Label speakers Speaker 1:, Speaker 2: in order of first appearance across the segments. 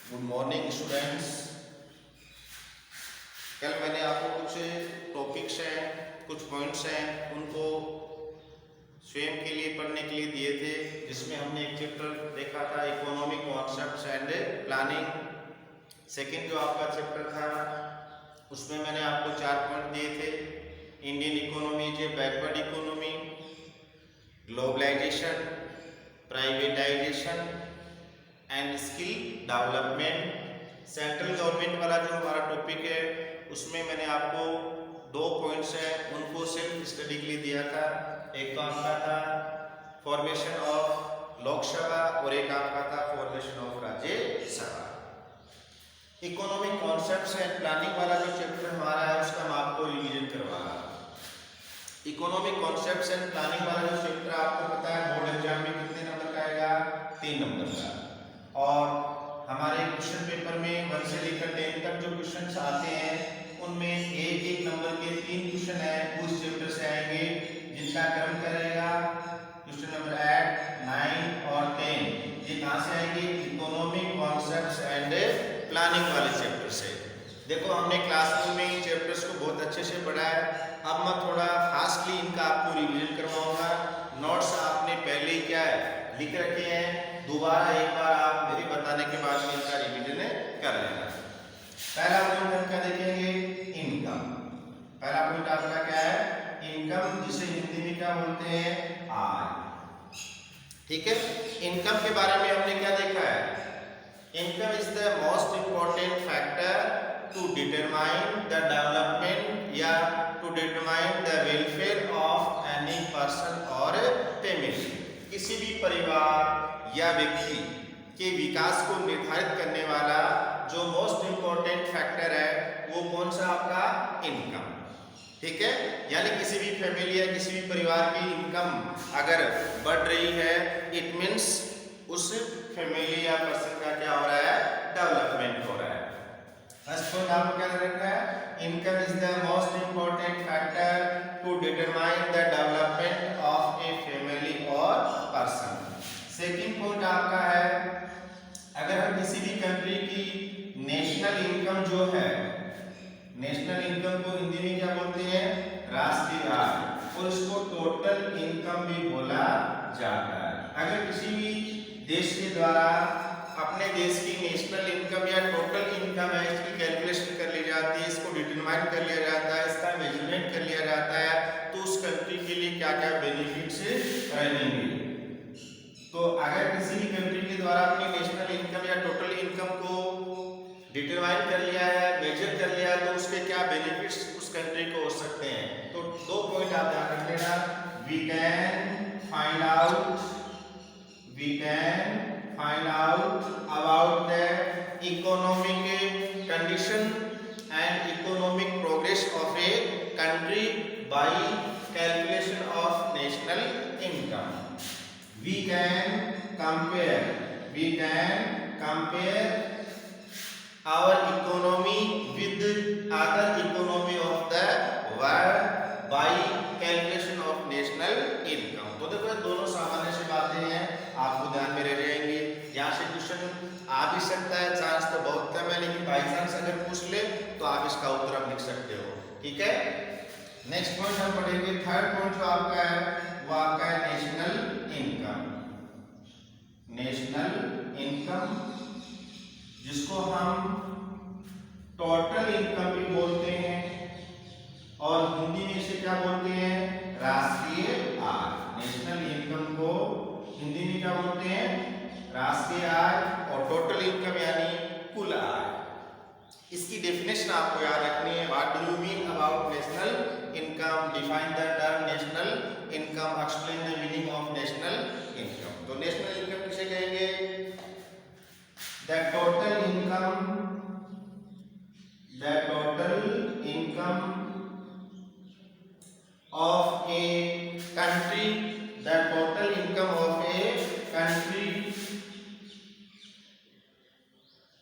Speaker 1: Good morning students. कल मैंने आपको कुछ टॉपिक्स हैं, कुछ पॉइंट्स हैं, उनको स्वयं के लिए पढ़ने के लिए दिए थे, जिसमें हमने एक चैप्टर देखा था economic concepts and planning. Second जो आपका चैप्टर था उसमें मैंने आपको 4 पॉइंट दिए थे। Indian economy is a backward economy, globalisation, privatisation and skill development. Central government वाला जो हमारा टॉपिक है उसमें मैंने आपको 2 पॉइंट्स हैं, उनको सिर्फ स्टडी के लिए दिया था। एक तो आपका था फॉर्मेशन ऑफ लोकसभा और एक आपका था formation of Rajya Sabha. Economic concepts and planning वाला जो चैप्टर हमारा है उसका हम आपको रिवीजन करवा रहा हूं। इकोनॉमिक कॉन्सेप्ट्स एंड प्लानिंग वाला जो चैप्टर आपको पता है बोर्ड एग्जाम में कितने नंबर का आएगा? 3 नंबर का। और हमारे क्वेश्चन पेपर में 1 से लेकर 10 तक जो क्वेश्चंस आते हैं उनमें एक नंबर के 3 क्वेश्चन है उस चैप्टर से आएंगे, जिनका क्रम क्या रहेगा? क्वेश्चन नंबर 8, 9 और 10 ये कहां से आएंगे? इकोनॉमिक कॉन्सेप्ट्स एंड प्लानिंग वाले चैप्टर से। देखो हमने क्लासरूम में इन चैप्टर्स को बहुत अच्छे से पढ़ा है, अब मैं थोड़ा फास्टली इनका आपको रिवीजन करवाऊंगा। नोट्स आपने पहले ही क्या है लिख रखे हैं, दोबारा एक बार आप मेरे बताने के बाद में इनका रिवीजन कर लेना। पहला पॉइंट हम क्या देखेंगे? इनकम। पहला पॉइंट आपका क्या है? इनकम, जिसे हिंदी में क्या बोलते हैं? आय। ठीक है, इनकम के बारे में हमने क्या देखा है? Income is the most important factor to determine the development या to determine the welfare of any person और फैमिली। किसी भी परिवार या व्यक्ति के विकास को निर्धारित करने वाला जो मोस्ट इंपॉर्टेंट फैक्टर है वो कौन सा? आपका इनकम। ठीक है, यानी किसी भी फैमिली या किसी भी परिवार की इनकम अगर बढ़ रही है इट मीन्स उस फैमिली या पर्सन का क्या हो रहा है? डेवलपमेंट हो रहा है। फर्स्ट पॉइंट आपको क्या रखना है? Income is the most important factor to determine the development of a family और पर्सन। सेकंड पॉइंट आपका है, अगर हम किसी भी कंट्री की नेशनल इनकम जो है, नेशनल इनकम को हिंदी में क्या बोलते हैं? राष्ट्रीय आय, और इसको टोटल इनकम भी बोला जाता है। अगर किसी भी देश के द्वारा अपने देश की नेशनल इनकम या टोटल इनकम है इसकी कैलकुलेशन कर ली जाती है, इसको डिटरमाइन कर लिया जाता है, इसका मेजरमेंट कर लिया जाता है, तो उस कंट्री के लिए क्या क्या बेनिफिट्स रहेंगे। तो अगर किसी भी कंट्री के द्वारा अपनी नेशनल इनकम या टोटल इनकम को डिटरमाइन कर लिया है, मेजर कर लिया है, तो उसके क्या बेनिफिट्स उस कंट्री को हो सकते हैं। तो 2 पॉइंट आप ध्यान रख लेना। We can find out about the economic condition and economic progress of a country by calculation of national income. We can compare our economy with other economy of the world by calculation of national income। तो देखो ये दोनों सामान्य सी बातें हैं, आपको ध्यान में रह जाएंगी। यहाँ से क्वेश्चन आ भी सकता है, चांस तो बहुत कम है, लेकिन बाई चांस अगर पूछ ले तो आप इसका उत्तर आप लिख सकते हो। ठीक है, नेक्स्ट पॉइंट हम पढ़ेंगे। थर्ड पॉइंट जो आपका है वो आपका है नेशनल इनकम। नेशनल इनकम जिसको हम टोटल इनकम भी बोलते हैं और हिंदी में इसे क्या बोलते हैं? राष्ट्रीय आय। नेशनल इनकम को हिंदी में क्या बोलते हैं? राष्ट्रीय आय, और टोटल इनकम यानी कुल आय। इसकी डेफिनेशन आपको याद रखनी है। What do you mean about national income? Define the term national income, explain the meaning of national income. तो नेशनल इनकम किसे कहेंगे? The total income of a country, the total income of a country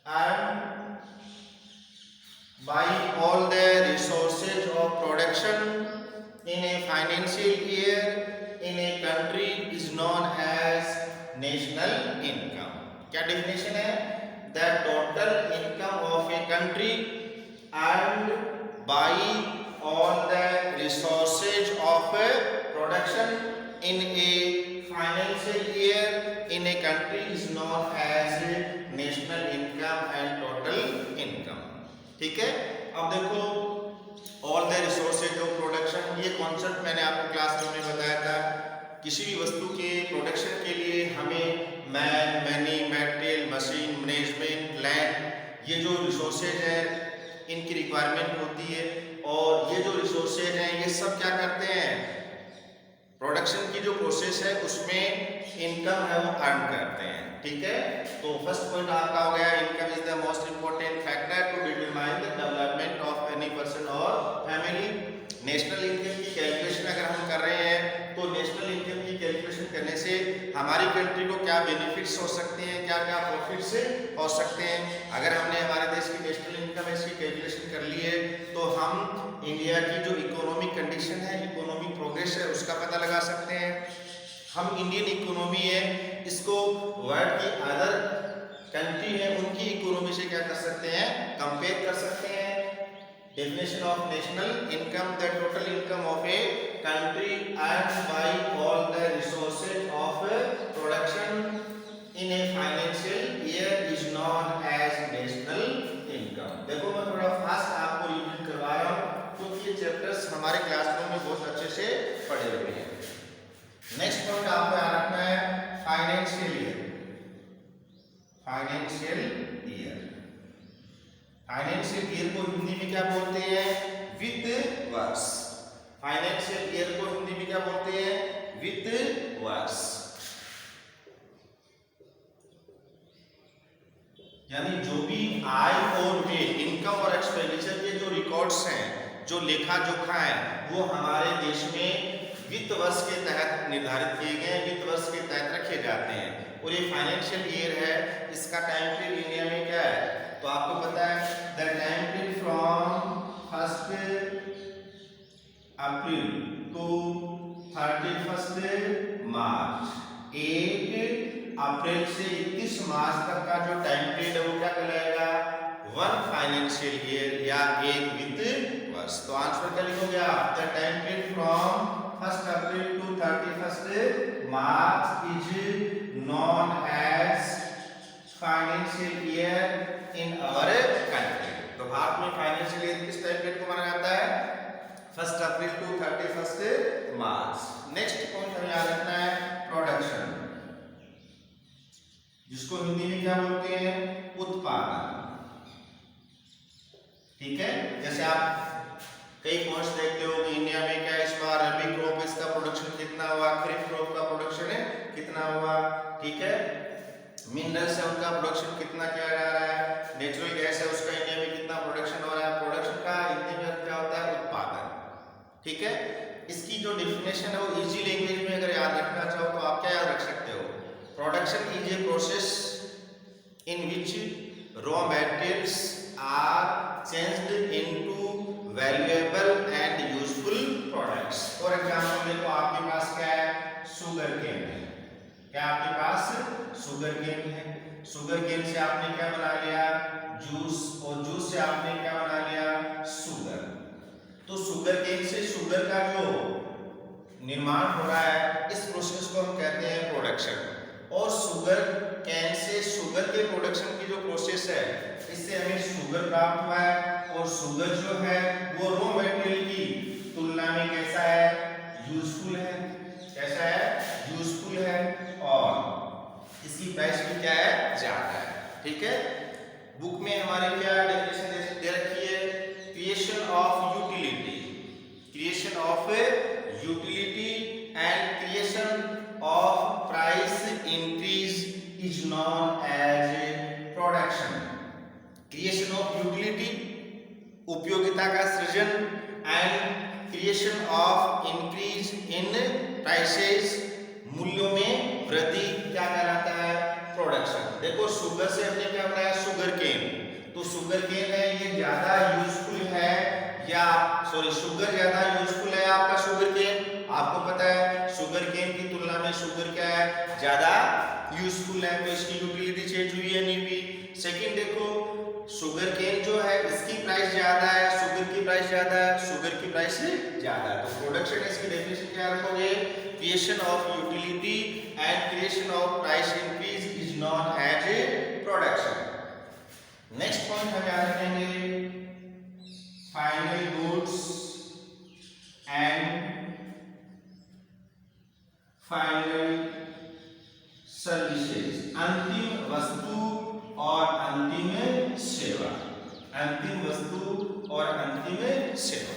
Speaker 1: earned by all the resources of production in a financial year in a country is known as national income। क्या definition है? the total income of a country earned by all the resources of production in a financial year in a country is known as national income and total income. ठीक है, अब देखो all the resources of production, ये concept मैंने आपको classroom में बताया था। किसी भी वस्तु के प्रोडक्शन के लिए हमें man, money, material, machine, management, land, ये जो रिसोर्सेज है इनकी रिक्वायरमेंट होती है। और ये जो रिसोर्सेज हैं ये सब क्या करते हैं, प्रोडक्शन की जो प्रोसेस है उसमें इनकम है वो अर्न करते हैं। ठीक है, तो फर्स्ट पॉइंट आपका हो गया, income is the most important factor to determine the development of any person और फैमिली। नेशनल इनकम की कैलकुलेशन अगर हम कर रहे हैं तो नेशनल इनकम की कैलकुलेशन करने से हमारी कंट्री को क्या बेनिफिट्स हो सकते हैं, क्या क्या प्रॉफिट्स हो सकते हैं। अगर हमने हमारे देश की नेशनल इनकम इसकी कैलकुलेशन कर ली है तो हम इंडिया की जो इकोनॉमिक कंडीशन है, इकोनॉमिक प्रोग्रेस है, उसका पता लगा सकते हैं। हम इंडियन इकोनॉमी है इसको वर्ल्ड की अदर कंट्री है उनकी इकोनॉमी से क्या कर सकते हैं, कंपेयर कर सकते हैं। Definition of national income: the total income of a country earned by all the resources of production in a financial year is known as national income. देखो मैं थोड़ा फास्ट आपको रिवीजन करवा रहा हूँ क्योंकि ये चैप्टर्स हमारे क्लासरूम में बहुत अच्छे से पढ़े हुए हैं। नेक्स्ट पॉइंट आपको याद रखना है financial year. Financial year, financial year को हिंदी में क्या बोलते हैं, वित्त वर्ष। फाइनेंशियल ईयर को हिंदी में क्या बोलते हैं, वित्त वर्ष। यानी जो भी आय और व्यय, इनकम और एक्सपेंडिचर के जो रिकॉर्ड्स हैं, जो लेखा जोखा है, वो हमारे देश में वित्त वर्ष के तहत निर्धारित किए गए, वित्त वर्ष के तहत रखे जाते हैं। और ये फाइनेंशियल ईयर है, इसका टाइम पीरियड इंडिया में क्या है, तो आपको पता है the time period from 1 April to 31 March. 1 अप्रैल से 31 मार्च तक का जो टाइम पीरियड है वो क्या कहलाएगा, वन फाइनेंशियल ईयर या एक वित्त वर्ष। तो आंसर क्या लिखोगे आप, the time period from 1 April to 31 March is known as financial year in our country. तो भारत में फाइनेंशियल ईयर किस टाइम पीरियड को माना जाता है, 1 April to 31 March. Next point हमें याद रखना है प्रोडक्शन, जिसको हिंदी में क्या बोलते हैं, उत्पादन। ठीक है, जैसे आप कई पॉइंट्स देखते हो कि इंडिया में क्या इस बार रबी क्रॉप इसका प्रोडक्शन कितना हुआ, खरीफ क्रॉप का प्रोडक्शन है कितना हुआ। ठीक है, मिनरल्स है उनका प्रोडक्शन कितना किया जा रहा है, नेचुरल गैस है उसका इंडिया में कितना प्रोडक्शन हो रहा है। प्रोडक्शन का हिंदी में क्या होता है, उत्पादन। ठीक है, इसकी जो डेफिनेशन है वो इजी लैंग्वेज में अगर याद रखना चाहो तो आप क्या याद रख सकते हो, production is a process in which raw materials are changed into valuable and useful products. For example देखो आपके पास क्या है, शुगर केन है, क्या आपके पास शुगर केन है, शुगर केन से आपने क्या बना लिया, जूस, और जूस से आपने क्या बना लिया, शुगर। तो शुगर केन से शुगर का जो निर्माण हो रहा है इस प्रोसेस को हम कहते हैं प्रोडक्शन। और शुगर केन से शुगर के प्रोडक्शन की जो प्रोसेस है इससे हमें शुगर प्राप्त हुआ है। और शुगर जो है वो रॉ मटेरियल की तुलना में कैसा है, यूजफुल है। कैसा है, यूजफुल है, और इसकी प्राइस भी क्या है, ज्यादा है। ठीक है, बुक में हमारे क्या डेफिनेशन दे रखी है, creation of utility, creation of utility and creation of price increase is known as production. Creation of utility, उपयोगिता का सृजन, and creation of increase in prices, मूल्यों में वृद्धि, क्या कहलाता है, प्रोडक्शन। देखो शुगर से हमने क्या बनाया, शुगर केन। तो शुगर केन है ये ज्यादा यूजफुल है या शुगर ज्यादा यूजफुल है आपका शुगर केन। आपको पता है शुगर केन की तुलना में शुगर क्या है, ज्यादा यूजफुल है। तो इसकी यूटिलिटी चेंज हुई है नहीं हुई, सेकंड देखो, शुगर केन जो है इसकी प्राइस ज्यादा है, शुगर की प्राइस ज्यादा है, शुगर की प्राइस ज्यादा है, तो प्रोडक्शन इसकी डेफिनेशन क्या रखोगे, creation of utility and creation of price increase is known as a production. Next point हम याद रखेंगे, final goods and final services, अंतिम वस्तु और अंतिम सेवा, अंतिम वस्तु और अंतिम सेवा।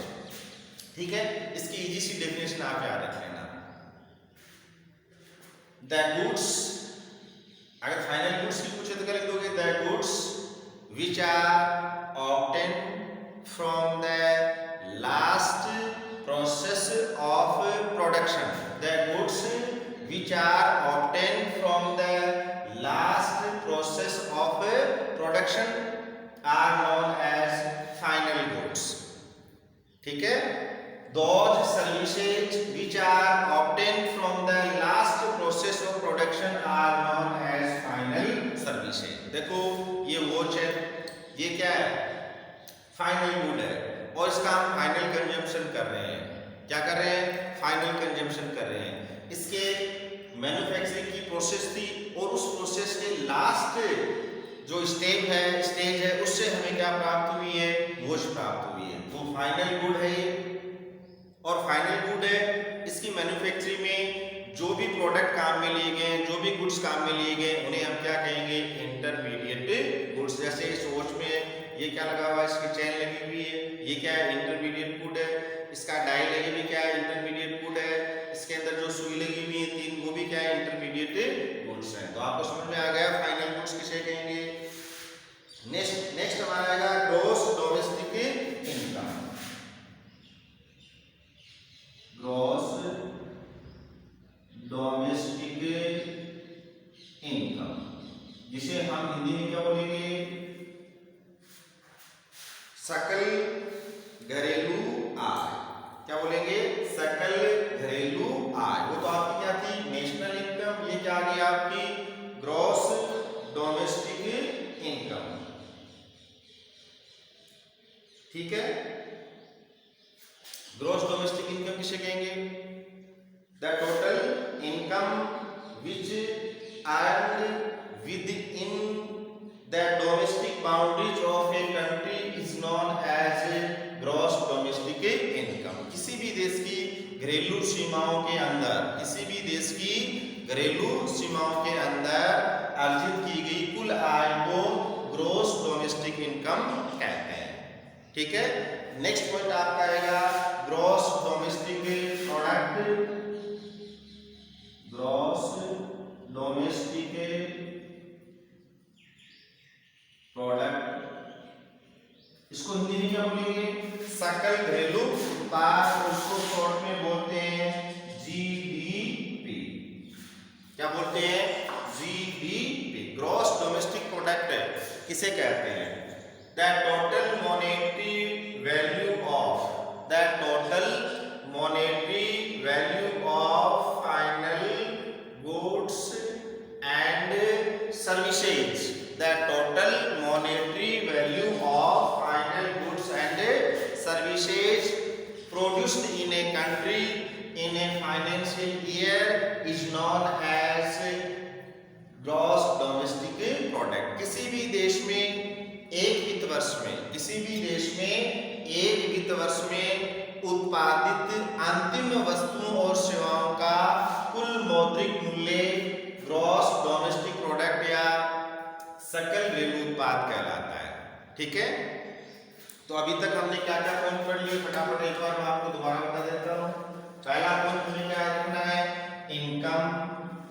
Speaker 1: ठीक है, इसकी इजी सी डेफिनेशन आप याद रख लेना। द गुड्स, अगर फाइनल गुड्स की पूछे तो क्या लिख दोगे, the goods which are obtain from the last process of production, the goods which are obtained from the last process of production are known as final goods। ठीक है, those services which are obtained from the last process of production are known as final services। देखो ये watch है, ये क्या है, final good है, और इसका हम फाइनल कंजम्पशन कर रहे हैं, क्या कर रहे हैं, फाइनल कंजम्पशन कर रहे हैं। इसके मैन्युफैक्चरिंग की प्रोसेस थी और उस प्रोसेस के लास्ट जो स्टेज है उससे हमें क्या प्राप्त हुई है, वॉच प्राप्त हुई है, तो फाइनल गुड है ये। और फाइनल गुड है, इसकी मैन्युफैक्चरिंग में जो भी प्रोडक्ट काम में लिए गए, जो भी गुड्स काम में लिए गए, उन्हें हम क्या कहेंगे, इंटरमीडिएट गुड्स। जैसे इस वॉच में ये क्या लगा हुआ है, इसकी चेन लगी हुई है, ये क्या है, इंटरमीडिएट गुड है। इसका डायल है, ये भी क्या है, इंटरमीडिएट गुड है। इसके अंदर जो सुई लगी हुई है 3, वो भी क्या है, इंटरमीडिएट गुड्स है। तो आपको समझ में आ गया फाइनल गुड्स किसे कहेंगे। नेक्स्ट हमारा आएगा gross domestic income. Gross domestic income, जिसे हम हिंदी में क्या बोलेंगे, सकल घरेलू आय। क्या बोलेंगे, सकल घरेलू आय। वो तो आपकी क्या थी, नेशनल इनकम, ये क्या आ गई आपकी, ग्रॉस डोमेस्टिक इनकम। ठीक है, ग्रॉस डोमेस्टिक इनकम किसे कहेंगे, the total income which earned within the domestic boundaries of a country is known as gross domestic income. किसी भी देश की घरेलू सीमाओं के अंदर, किसी भी देश की घरेलू सीमाओं के अंदर अर्जित की गई कुल आय को ग्रॉस डोमेस्टिक इनकम कहते हैं। ठीक है, नेक्स्ट पॉइंट आपका आएगा gross domestic product. Gross domestic product, इसको हिंदी में क्या बोलेंगे, सकल घरेलू उत्पाद, उसको शॉर्ट में बोलते हैं जीडीपी। क्या बोलते हैं, जीडीपी। ग्रॉस डोमेस्टिक प्रोडक्ट किसे कहते हैं, the total monetary value of, the total monetary value of final goods and services, the total monetary value of final goods and services produced in a country in a financial year is known as gross domestic product। किसी भी देश में एक वित्त वर्ष में, किसी भी देश में एक वित्त वर्ष में उत्पादित अंतिम वस्तुओं और सेवाओं का कुल मौद्रिक मूल्य ग्रॉस डोमेस्टिक प्रोडक्ट या सकल घरेलू उत्पाद कहलाता है। ठीक है, तो अभी तक हमने क्या क्या पॉइंट पढ़ लिए, फटाफट एक बार मैं आपको दोबारा बता देता हूँ। पहला पॉइंट हमें क्या रखना है, इनकम।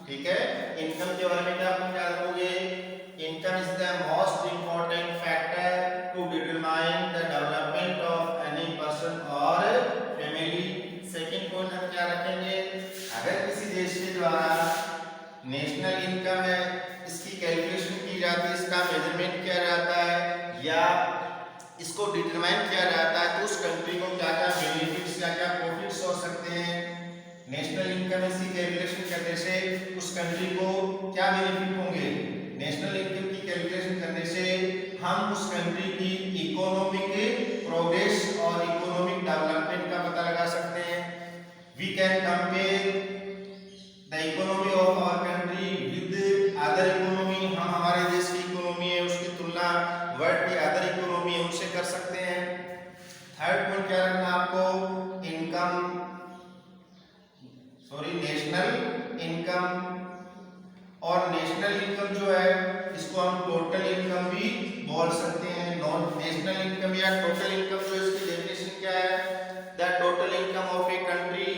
Speaker 1: ठीक है, इनकम के बारे में क्या आप याद रखोगे, income is the most important factor to determine the development of any person और फैमिली। सेकंड पॉइंट हम क्या रखेंगे, अगर किसी देश के द्वारा नेशनल इनकम है, इसकी कैलकुलेशन की जाती है, इसका मेजरमेंट किया जाता है या इसको डिटरमाइन किया जाता है, तो उस कंट्री को क्या क्या बेनिफिट्स, क्या क्या प्रॉफिट्स हो सकते हैं। नेशनल इनकम इसकी कैलकुलेशन करने से उस कंट्री को क्या बेनिफिट होंगे, नेशनल इनकम की कैलकुलेशन करने से हम उस कंट्री की इकोनॉमिक प्रोग्रेस और इकोनॉमिक डेवलपमेंट का पता लगा सकते हैं। We can compare the economy of our country with other economy. हम हमारे देश की इकोनॉमी है उसकी तुलना वर्ल्ड की अदर इकोनॉमी है उनसे कर सकते हैं। थर्ड पॉइंट क्या रखना आपको, इनकम नेशनल इनकम। और नेशनल इनकम जो है इसको हम टोटल इनकम भी बोल सकते हैं। नॉन नेशनल इनकम या टोटल इनकम जो इसकी डेफिनेशन क्या है, the total income of a country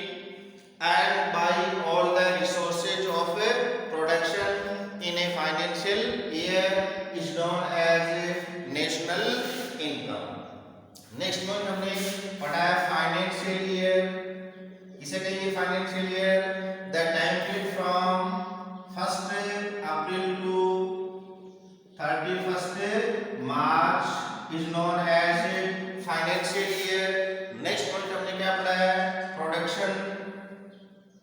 Speaker 1: and by all the resources of production in a financial year is known as national income. Next point हमने पढ़ा है फाइनेंशियल ईयर। इसे कहेंगे financial year the time period from 1st April to 31st March is known as financial year। Next point हमने क्या पढ़ा है, production.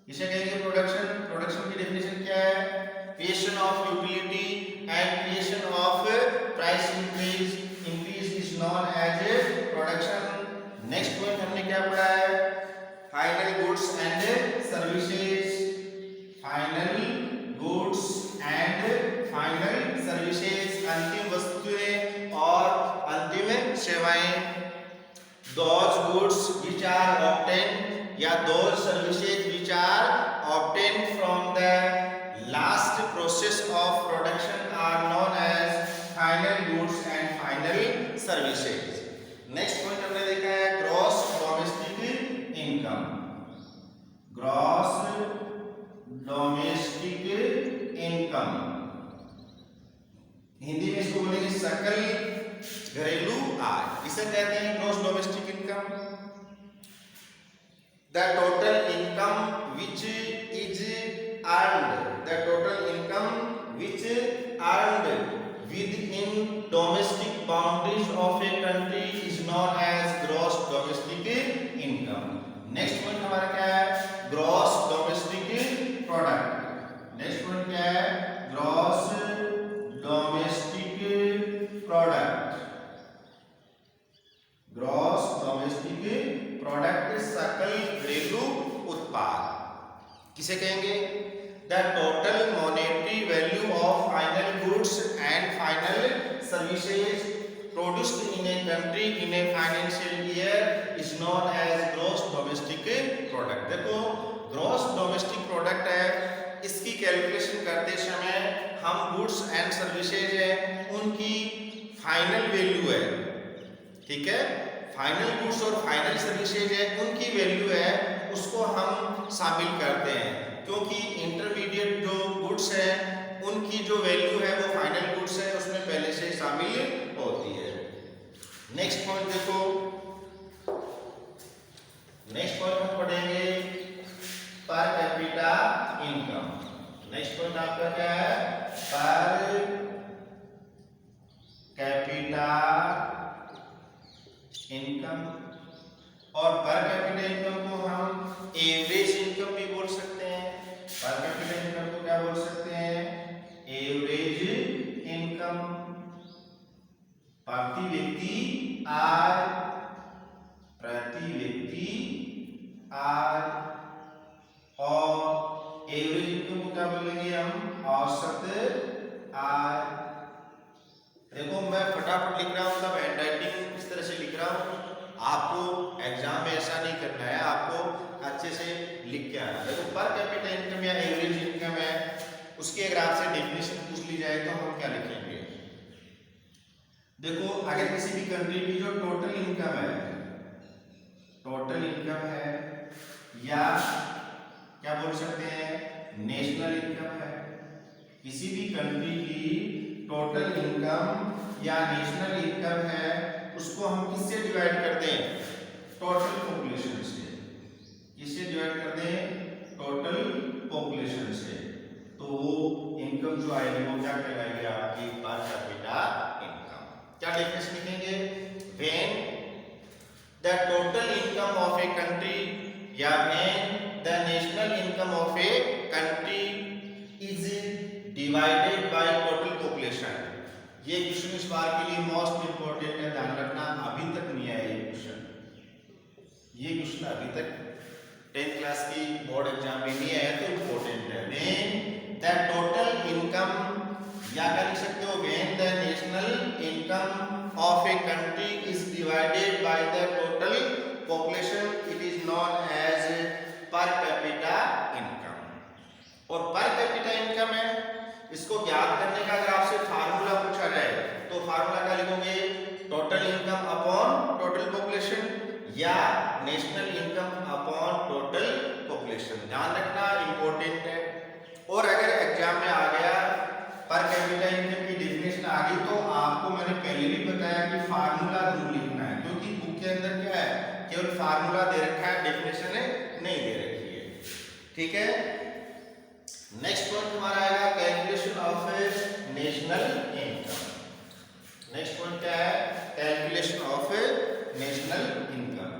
Speaker 1: इसे कहेंगे प्रोडक्शन। प्रोडक्शन की डेफिनेशन क्या है, creation of utility and creation of price increase is known as production. Next point हमने क्या पढ़ा है, final goods and services. Final goods and final services, अंतिम वस्तुएं और अंतिम सेवाएं। Those goods which are obtain या those services which are obtain from the last process of production are known as final goods and final services. Next point हमने देखा है gross domestic income. Gross domestic income, Hindi में इसको बोलेंगे सकल घरेलू आय। इसे कहते हैं gross domestic income. The total income which is earned, the total income which earned within domestic boundaries of a country is known as gross domestic income. Next point हमारा क्या है, gross domestic product. Next point क्या है, gross domestic product. Gross domestic product सकल घरेलू उत्पाद। किसे कहेंगे, the total monetary value of final goods and final services produced in a country in a financial year is known as gross domestic product। देखो gross domestic product है, इसकी calculation करते समय हम गुड्स एंड सर्विसेज है उनकी final value है, ठीक है, फाइनल गुड्स और फाइनल सर्विसेज है उनकी वैल्यू है उसको हम शामिल करते हैं, क्योंकि इंटरमीडिएट जो गुड्स है उनकी जो वैल्यू है वो फाइनल गुड्स है उसमें पहले से शामिल होती है। नेक्स्ट पॉइंट देखो, नेक्स्ट पॉइंट हम पढ़ेंगे पर कैपिटा इनकम। नेक्स्ट पॉइंट आपका क्या है, पर कैपिटा इनकम। और पर कैपिटा इनकम को हम एवरेज इनकम भी बोल सकते हैं। पर कैपिटा इनकम को क्या बोल सकते हैं, एवरेज इनकम। प्रति व्यक्ति आय, प्रति व्यक्ति आय। और एवरेज इनकम को क्या बोलेंगे हम, औसत आय। देखो मैं फटाफट लिख रहा हूँ, सब हैंडराइटिंग इस तरह से लिख रहा हूँ, आपको एग्जाम में ऐसा नहीं करना है, आपको अच्छे से लिख के आना। देखो पर कैपिटा इनकम या एवरेज इनकम है, उसकी अगर आपसे डेफिनेशन पूछ ली जाए तो हम क्या लिखेंगे। देखो अगर किसी भी कंट्री की जो टोटल इनकम है, टोटल इनकम है या क्या बोल सकते हैं नेशनल इनकम है, किसी भी कंट्री की टोटल इनकम या नेशनल इनकम है उसको हम किससे डिवाइड करते हैं, टोटल पॉपुलेशन से। किससे डिवाइड करते हैं, टोटल पॉपुलेशन से। तो वो इनकम जो आएगी वो क्या कहलाएगी, आपकी पर कैपिटा इनकम। क्या डेफिनेशन लिखेंगे, when the total income of a country या when the national income of a country is divided by total population. Population. ये क्वेश्चन इस बार के लिए मोस्ट इंपोर्टेंट है, ध्यान रखना। अभी तक नहीं आया ये क्वेश्चन, अभी तक 10th क्लास की बोर्ड एग्जाम में नहीं आया, तो इंपॉर्टेंट है। व्हेन द टोटल इनकम, या क्या लिख सकते हो, when the national income of a country is divided by the total population, it is known as per capita income. और पर कैपिटा इनकम है, इसको ज्ञात करने का अगर आपसे फार्मूला पूछा जाए तो फार्मूला क्या लिखोगे, total income upon total population या national income upon total population. ध्यान रखना, इंपॉर्टेंट है। और अगर एग्जाम में आ गया पर कैपिटा इनकम की डेफिनेशन आ गई, तो आपको मैंने पहले भी बताया कि फार्मूला जरूर लिखना है, क्योंकि बुक के अंदर क्या है, केवल फार्मूला दे रखा है, डेफिनेशन नहीं दे रखी है। ठीक है, नेक्स्ट पॉइंट हमारा आएगा calculation of national income. Next point क्या है, calculation of national income.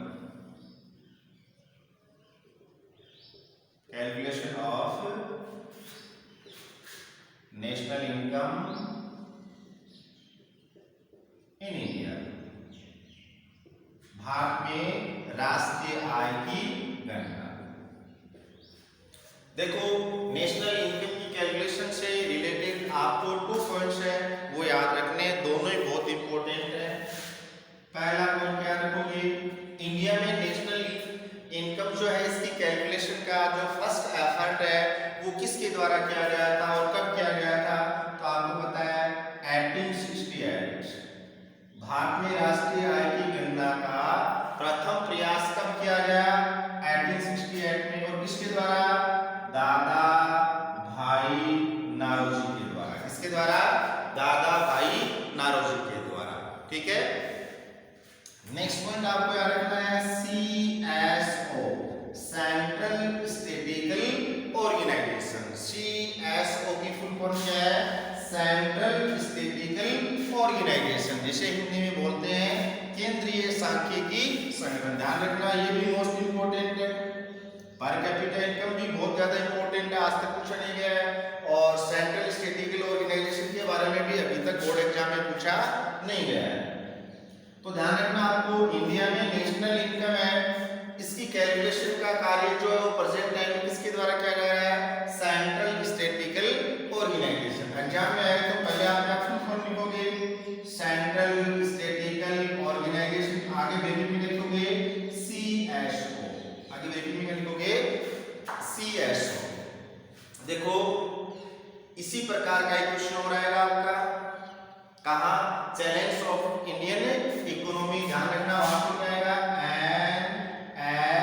Speaker 1: Calculation of national income in India, Bharat में राष्ट्रीय आय की गणना। देखो, नेशनल इनकम की कैलकुलेशन से रिलेटेड आपको 2 पॉइंट्स है, वो याद रखने, दोनों ही बहुत इंपॉर्टेंट है। पहला पॉइंट क्या रखोगे, इंडिया में नेशनल इनकम जो है, इसकी कैलकुलेशन का जो फर्स्ट एफर्ट है वो किसके द्वारा किया गया था और कब किया गया था, तो आपको पता है 1868। भारत में राष्ट्रीय आय की गणना का प्रथम प्रयास कब किया गया, 1868 में। और किसके द्वारा, दादा भाई नारोजी के द्वारा। किसके द्वारा, दादा भाई नारोजी के द्वारा। ठीक है, नेक्स्ट पॉइंट आपको याद रखना है CSO, central statistical organisation. CSO की फुल फॉर्म क्या है, सेंट्रल स्टैटिस्टिकल ऑर्गेनाइजेशन, जिसे हिंदी में बोलते हैं केंद्रीय सांख्यिकी संगठन। ध्यान रखना, ये भी मोस्ट इंपोर्टेंट है। पर कैपिटा इनकम भी बहुत ज्यादा इंपॉर्टेंट है, आज तक पूछा नहीं गया है। और सेंट्रल स्टैटिस्टिकल ऑर्गेनाइजेशन के बारे में भी अभी तक बोर्ड एग्जाम में पूछा नहीं गया है। तो ध्यान रखना, आपको इंडिया में नेशनल इनकम है, इसकी कैलकुलेशन का कार्य जो है वो प्रेजेंट टाइम में किसके द्वारा किया जा रहा है, सेंट्रल स्टैटिस्टिकल ऑर्गेनाइजेशन। एग्जाम में आए तो पहले आप क्या फुल फॉर्म लिखोगे, सेंट्रल स्टैटिस्टिकल ऑर्गेनाइजेशन, आगे ब्रैकेट में लिखोगे CSO, आगे ब्रैकेट में लिखोगे CSO। देखो, इसी प्रकार का एक क्वेश्चन हो रहेगा आपका, कहा चैलेंज ऑफ इंडियन इकोनॉमी। ध्यान रखना, वहां पे क्या आएगा,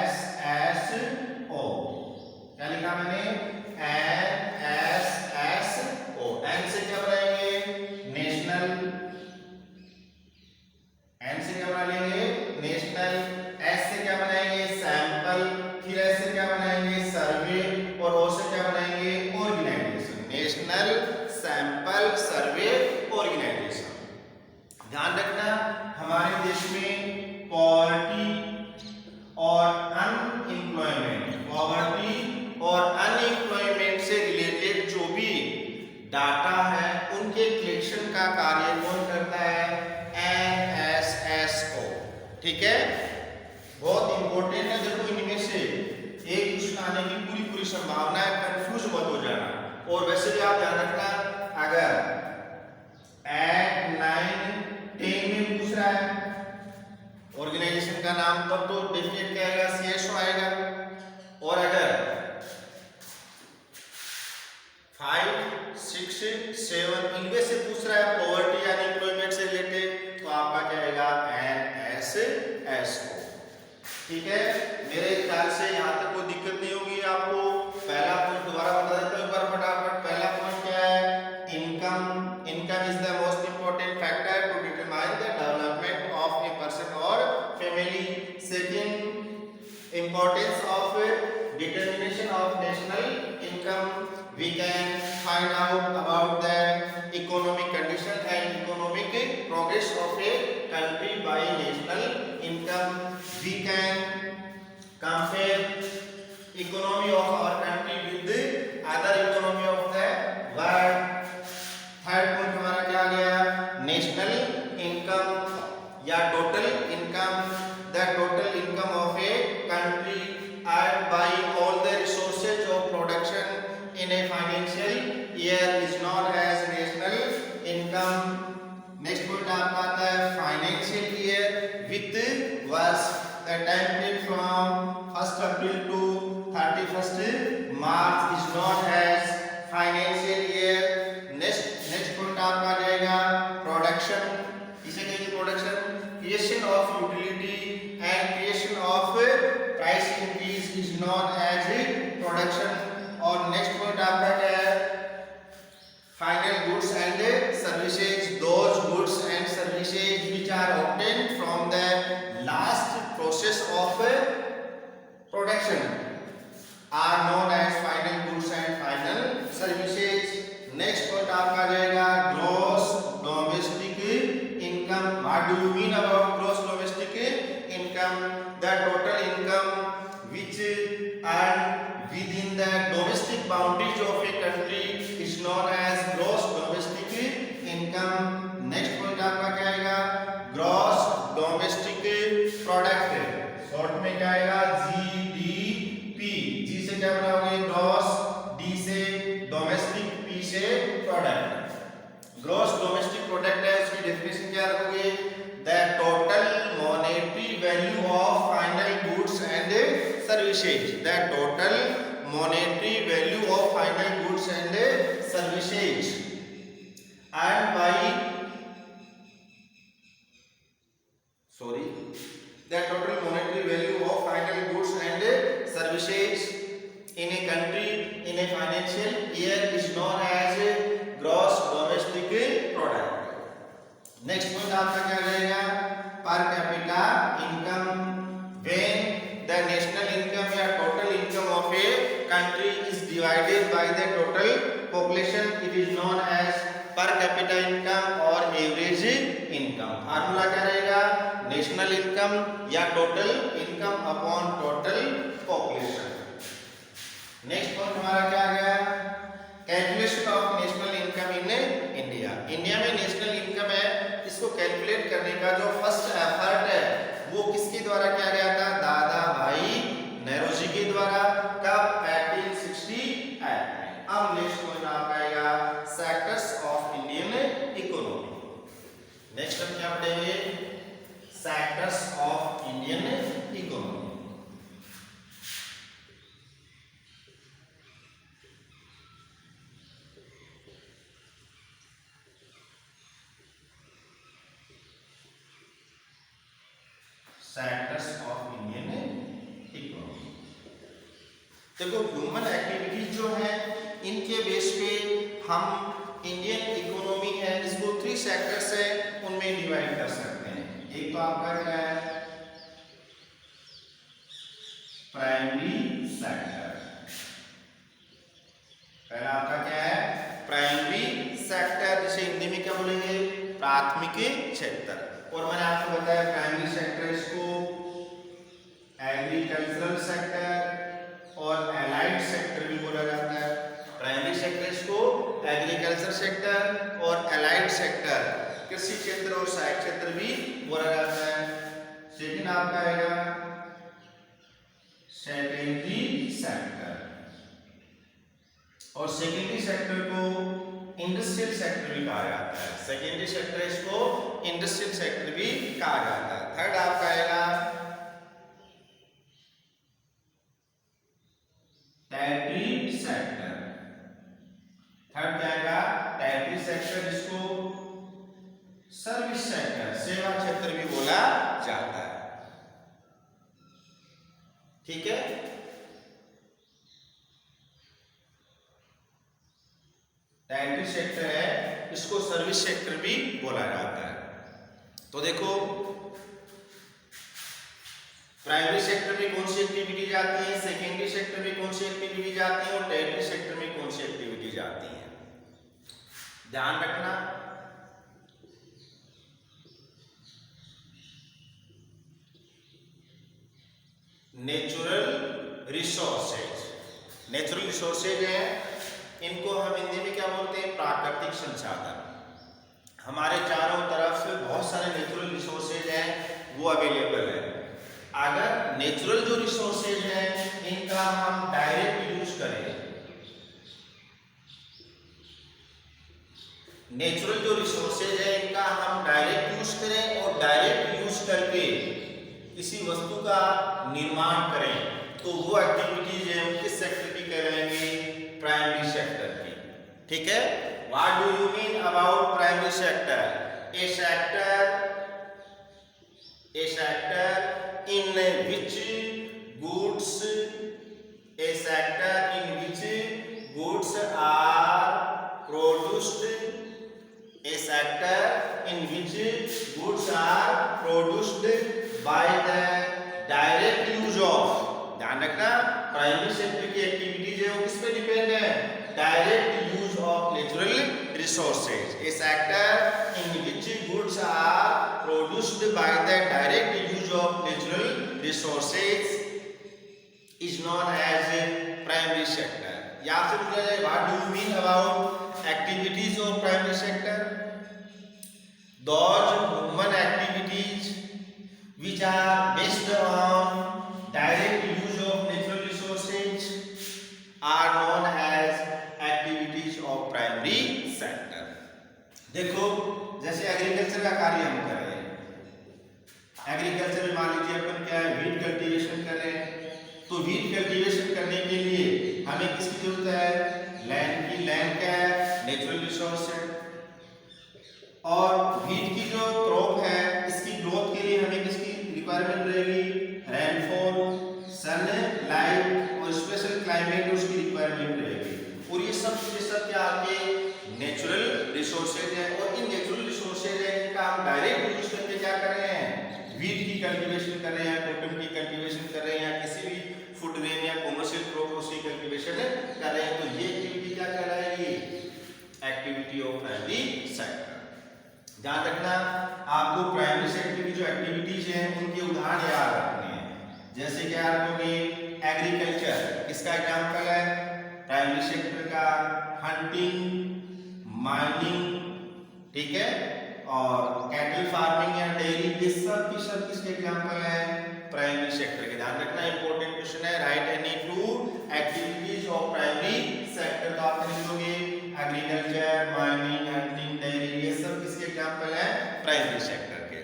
Speaker 1: NSSO। क्या लिखा मैंने, NSSO। एन से क्या बनाएंगे, नेशनल, एन से क्या बना लेंगे, नेशनल। एस से क्या बनाएंगे, सैंपल। फिर एस से क्या बनाएंगे, सर्वे। और ओ से क्या बनाएंगे, organisation. National sample survey organisation. ध्यान रखना, हमारे देश में पॉवर्टी और अनएम्प्लॉयमेंट से रिलेटेड जो भी डाटा है उनके कलेक्शन का कार्य कौन करता है, NSSO। ठीक है, बहुत इंपॉर्टेंट है। देखो, इनमें से एक क्वेश्चन आने की पूरी संभावना है, कंफ्यूज मत हो जाना। और वैसे भी आप ध्यान रखना, अगर 8, 9, 10 में पूछ रहा है ऑर्गेनाइजेशन का नाम, तब तो डेफिनेट क्या आएगा, CSO आएगा। और अगर 5, 6, 7 इनमें से पूछ रहा है पॉवर्टी या अनएम्प्लॉयमेंट से रिलेटेड, तो आपका क्या आएगा, NSSO। ठीक है, मेरे ख्याल से यहाँ तक कोई दिक्कत नहीं होगी आपको। पहला पॉइंट दोबारा बता देता हूँ एक बार फटाफट। पहला पॉइंट क्या है, income is the most important factor to determine the development of a person और family. Second, importance of determination of national income. We can find out about the economic condition and economic progress of a country by national income. We can compare economic year is known as national income. Next point आपका आता है financial year with वर्ष the time period from 1 April to 31 March is known as financial year. Next point आपका आ जाएगा production. इसे कहेंगे production, creation of utility and creation of price increase is known as production. और next point आपका क्या है, final goods and services, those goods and services which are obtained from the last process of production are known as final goods and final services. Next point आपका जाएगा gross domestic income. What do you mean about gross domestic income? The total income which earn within the domestic boundaries of a country is known as gross domestic income. Next point आपका क्या आएगा, gross domestic product, short में क्या आएगा GDP। G से क्या बनाओगे gross, D से domestic, P से product। gross domestic product है, उसकी डेफिनेशन क्या रखोगे, the total monetary value of final goods and services, the total monetary value of final goods and services earned by the total monetary value of final goods and services in a country in a financial year is known as gross domestic product। next point आपका क्या रहेगा, per capita income। when the national income या total income of a country is divided by the total population it is known as per capita income और average income। Formula क्या रहेगा, national income या total income upon total population. Next point हमारा क्या आ गया, calculation of national income in India. India में national income है, इसको कैलकुलेट करने का जो फर्स्ट एफर्ट है वो किसके द्वारा किया गया था, दादा भाई नेहरूजी के द्वारा। कब, 1868 में। अब नेक्स्ट पॉइंट आपका आएगा sectors of Indian economy. Next हम क्या पढ़ेंगे, sectors of Indian economy. Sectors of Indian economy. देखो ह्यूमन एक्टिविटीज जो है इनके बेस पे हम इंडियन इकोनॉमी है इसको 3 सेक्टर्स है उनमें डिवाइड कर सकते हैं। एक तो आपका क्या है, प्राइमरी सेक्टर। पहला आपका क्या है, प्राइमरी सेक्टर, जिसे हिंदी में क्या बोलेंगे, प्राथमिक क्षेत्र। और मैंने आपको बताया प्राइमरी सेक्टर इसको एग्रीकल्चरल सेक्टर और एलाइड सेक्टर भी बोला जाता है। प्राइमरी सेक्टर इसको एग्रीकल्चर सेक्टर और एलाइड सेक्टर, कृषि क्षेत्र और सहायक क्षेत्र भी बोला जाता है। सेकंड आपका आएगा सेकेंडरी सेक्टर, और सेकेंडरी सेक्टर को इंडस्ट्रियल सेक्टर भी कहा जाता है। सेकेंडरी सेक्टर इसको इंडस्ट्रियल सेक्टर भी कहा जाता है। थर्ड आपका आएगा टैरिटरी सेक्टर। थर्ड क्या आएगा, टैरिटरी सेक्टर, जिसको सर्विस सेक्टर, सेवा क्षेत्र भी बोला जाता है। ठीक है, टैरिटरी सेक्टर है इसको सर्विस सेक्टर भी बोला जाता है। तो देखो प्राइमरी सेक्टर में कौन सी एक्टिविटी जाती है, सेकेंडरी सेक्टर में कौन सी एक्टिविटी जाती है और टैरिटरी सेक्टर में कौन सी एक्टिविटी जाती है, ध्यान रखना। नेचुरल रिसोर्सेज, नेचुरल रिसोर्सेज है, इनको हम हिंदी में क्या बोलते हैं, प्राकृतिक संसाधन। हमारे चारों तरफ बहुत सारे नेचुरल रिसोर्सेज हैं वो अवेलेबल है। अगर नेचुरल जो रिसोर्सेज हैं इनका हम डायरेक्ट यूज करें नेचुरल जो रिसोर्सेज है इनका हम डायरेक्ट यूज करें और डायरेक्ट यूज करके किसी वस्तु का निर्माण करें, तो वो एक्टिविटीज है किस सेक्टर की कहलाएंगे? प्राइमरी सेक्टर की। ठीक है, what do you mean about primary sector? A sector in which goods are produced, a sector in which goods are produced by the direct use of, ध्यान रखना प्राइमरी सेक्टर की activities है वो किस पे डिपेंड है? Direct use of natural resources. A sector in which goods are produced by the direct use of natural resources is known as primary sector। यहाँ से पूछा जाए what do you mean about activities of primary sector? Those human activities which are based on direct use of natural resources are known as activities of primary sector। देखो जैसे agriculture का कार्य हम कर रहे हैं, एग्रीकल्चर में मान लीजिए अपन क्या है, वीट कल्टीवेशन कर रहे हैं, तो वीट कल्टीवेशन करने के लिए हमें किसकी जरूरत है? लैंड की। लैंड क्या है? नेचुरल रिसोर्स है। और वीट की जो क्रॉप है इसकी ग्रोथ के लिए हमें किसकी रिक्वायरमेंट रहेगी? रेनफॉल, सनलाइट और स्पेशल क्लाइमेट उसकी रिक्वायरमेंट रहेगी। और ये सब क्या आपके नेचुरल रिसोर्सेज है, और इन नेचुरल रिसोर्सेज है इनका हम डायरेक्ट यूज करके क्या कर रहे हैं? वीट की कल्टीवेशन कर रहे हैं, कॉटन की कल्टीवेशन कर रहे हैं, किसी भी फूड ग्रेन या कमर्शियल क्रॉप उसकी कल्टीवेशन कर रहे हैं, तो ये एक्टिविटी क्या कहलाएगी? Activity of primary sector. ध्यान रखना आपको प्राइमरी सेक्टर की जो एक्टिविटीज हैं उनके उदाहरण याद रखने हैं। जैसे कि आपको एग्रीकल्चर किसका एग्जाम्पल है? प्राइमरी सेक्टर का। हंटिंग, माइनिंग, ठीक है, और कैटल फार्मिंग या डेयरी, ये सब किसके एग्जाम्पल है? प्राइमरी सेक्टर के। ध्यान रखना इंपॉर्टेंट क्वेश्चन है, right any two activities of primary sector. तो आप लिखोगे एग्रीकल्चर, माइनिंग, हंटिंग, डेयरी, ये सब किसके एग्जाम्पल है? प्राइमरी सेक्टर के।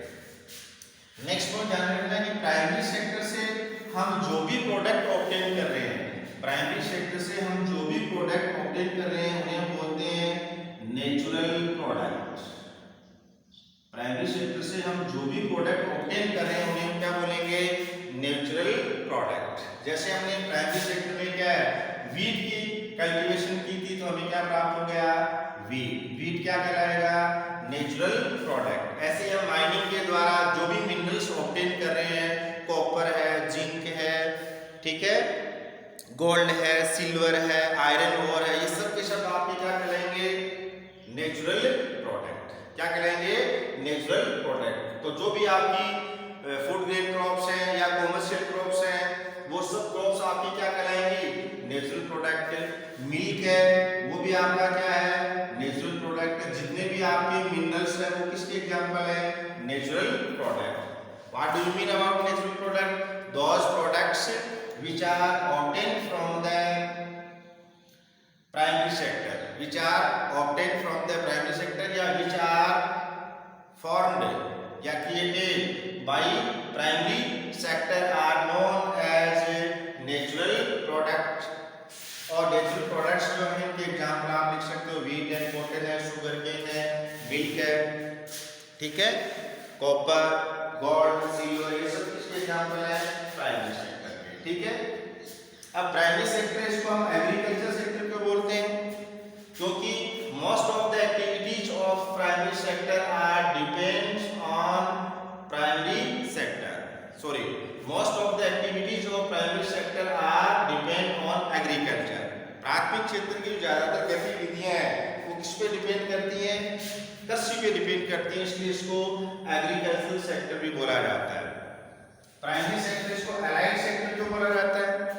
Speaker 1: नेक्स्ट पॉइंट ध्यान रखना कि प्राइमरी सेक्टर से हम जो भी प्रोडक्ट ऑब्टेन कर रहे हैं, प्राइमरी सेक्टर से हम जो भी प्रोडक्ट ऑब्टेन कर रहे हैं उन्हें बोलते हैं नेचुरल प्रोडक्ट। प्राइमरी सेक्टर से हम जो भी प्रोडक्ट ऑब्टेन कर रहे हैं उन्हें हम क्या बोलेंगे? Natural product. जैसे हमने प्राइमरी सेक्टर में क्या है, वीट की कल्टीवेशन की थी, तो हमें क्या प्राप्त हो गया? वीट। वीट क्या कहलाएगा? Natural product. ऐसे हम माइनिंग के द्वारा जो भी मिनरल्स ऑब्टेन कर रहे हैं, कॉपर है, जिंक है, ठीक है, गोल्ड है, सिल्वर है, आयरन ओर है, ये सब के सब आपके क्या कहलाएंगे? Natural product. क्या कहलाएंगे? Natural product. तो जो भी आपकी फूड ग्रेन क्रॉप्स हैं या कमर्शियल क्रॉप्स हैं, वो सब क्रॉप्स आपकी क्या कहलाएंगी? Natural product. मिल्क है वो भी आपका क्या है? Natural product. जितने भी आपके मिनरल्स हैं वो किसके एग्जांपल है? Natural product. What do you mean about natural product? Those products which are obtained from the primary sector, which are obtained from the primary sector या which are formed या created by primary sector are known as natural product। और natural products जो हैं उनके example आप लिख सकते हो, व्हीट है, कॉटन है, शुगर केन है, मिल्क है, ठीक है, कॉपर, गोल्ड, सिल्वर, ये सब किसके एग्जांपल है? Primary sector. ठीक है, अब प्राइमरी सेक्टर इसको हम एग्रीकल्चर सेक्टर क्यों बोलते हैं? क्योंकि most of the activities of primary sector are depends on primary sector. Sorry, most of the activities of primary sector are depend on agriculture. प्राथमिक क्षेत्र की जो ज्यादातर गतिविधियां हैं वो किस पे डिपेंड करती हैं? कृषि पे डिपेंड करती हैं, इसलिए इसको एग्रीकल्चर सेक्टर भी बोला जाता है। प्राइमरी सेक्टर इसको अलाइड सेक्टर क्यों बोला जाता है?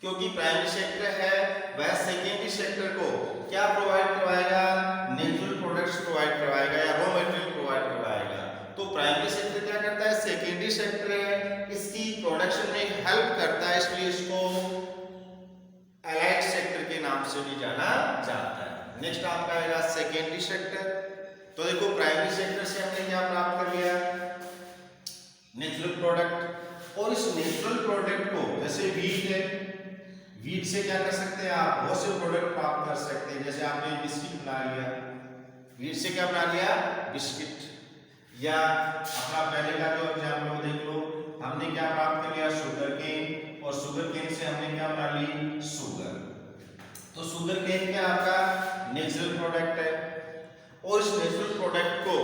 Speaker 1: क्योंकि प्राइमरी सेक्टर है वह सेकेंडरी सेक्टर को क्या प्रोवाइड करवाएगा? नेचुरल प्रोडक्ट्स प्रोवाइड करवाएगा या रॉ मटेरियल प्रोवाइड करवाएगा। तो प्राइमरी सेक्टर क्या करता है? सेकेंडरी सेक्टर है, इसकी प्रोडक्शन में हेल्प करता है, इसलिए इसको अलाइड सेक्टर के नाम से भी जाना जाता है। नेक्स्ट आपका आएगा सेकेंडरी सेक्टर। तो देखो प्राइमरी सेक्टर से हमने क्या प्राप्त कर लिया, नेचुरल प्रोडक्ट। और इस नेचुरल प्रोडक्ट को, जैसे वीट है, वीट से क्या कर सकते हैं आप, बहुत से प्रोडक्ट प्राप्त कर सकते हैं। जैसे आपने बिस्किट बना लिया, वीट से क्या बना लिया, बिस्किट। या अपना पहले का जो एग्जाम्पल देख लो, हमने क्या प्राप्त कर लिया, शुगर केन, और शुगर केन से हमने क्या बना ली, शुगर। तो शुगर केन क्या आपका नेचुरल प्रोडक्ट है, और इस नेचुरल प्रोडक्ट को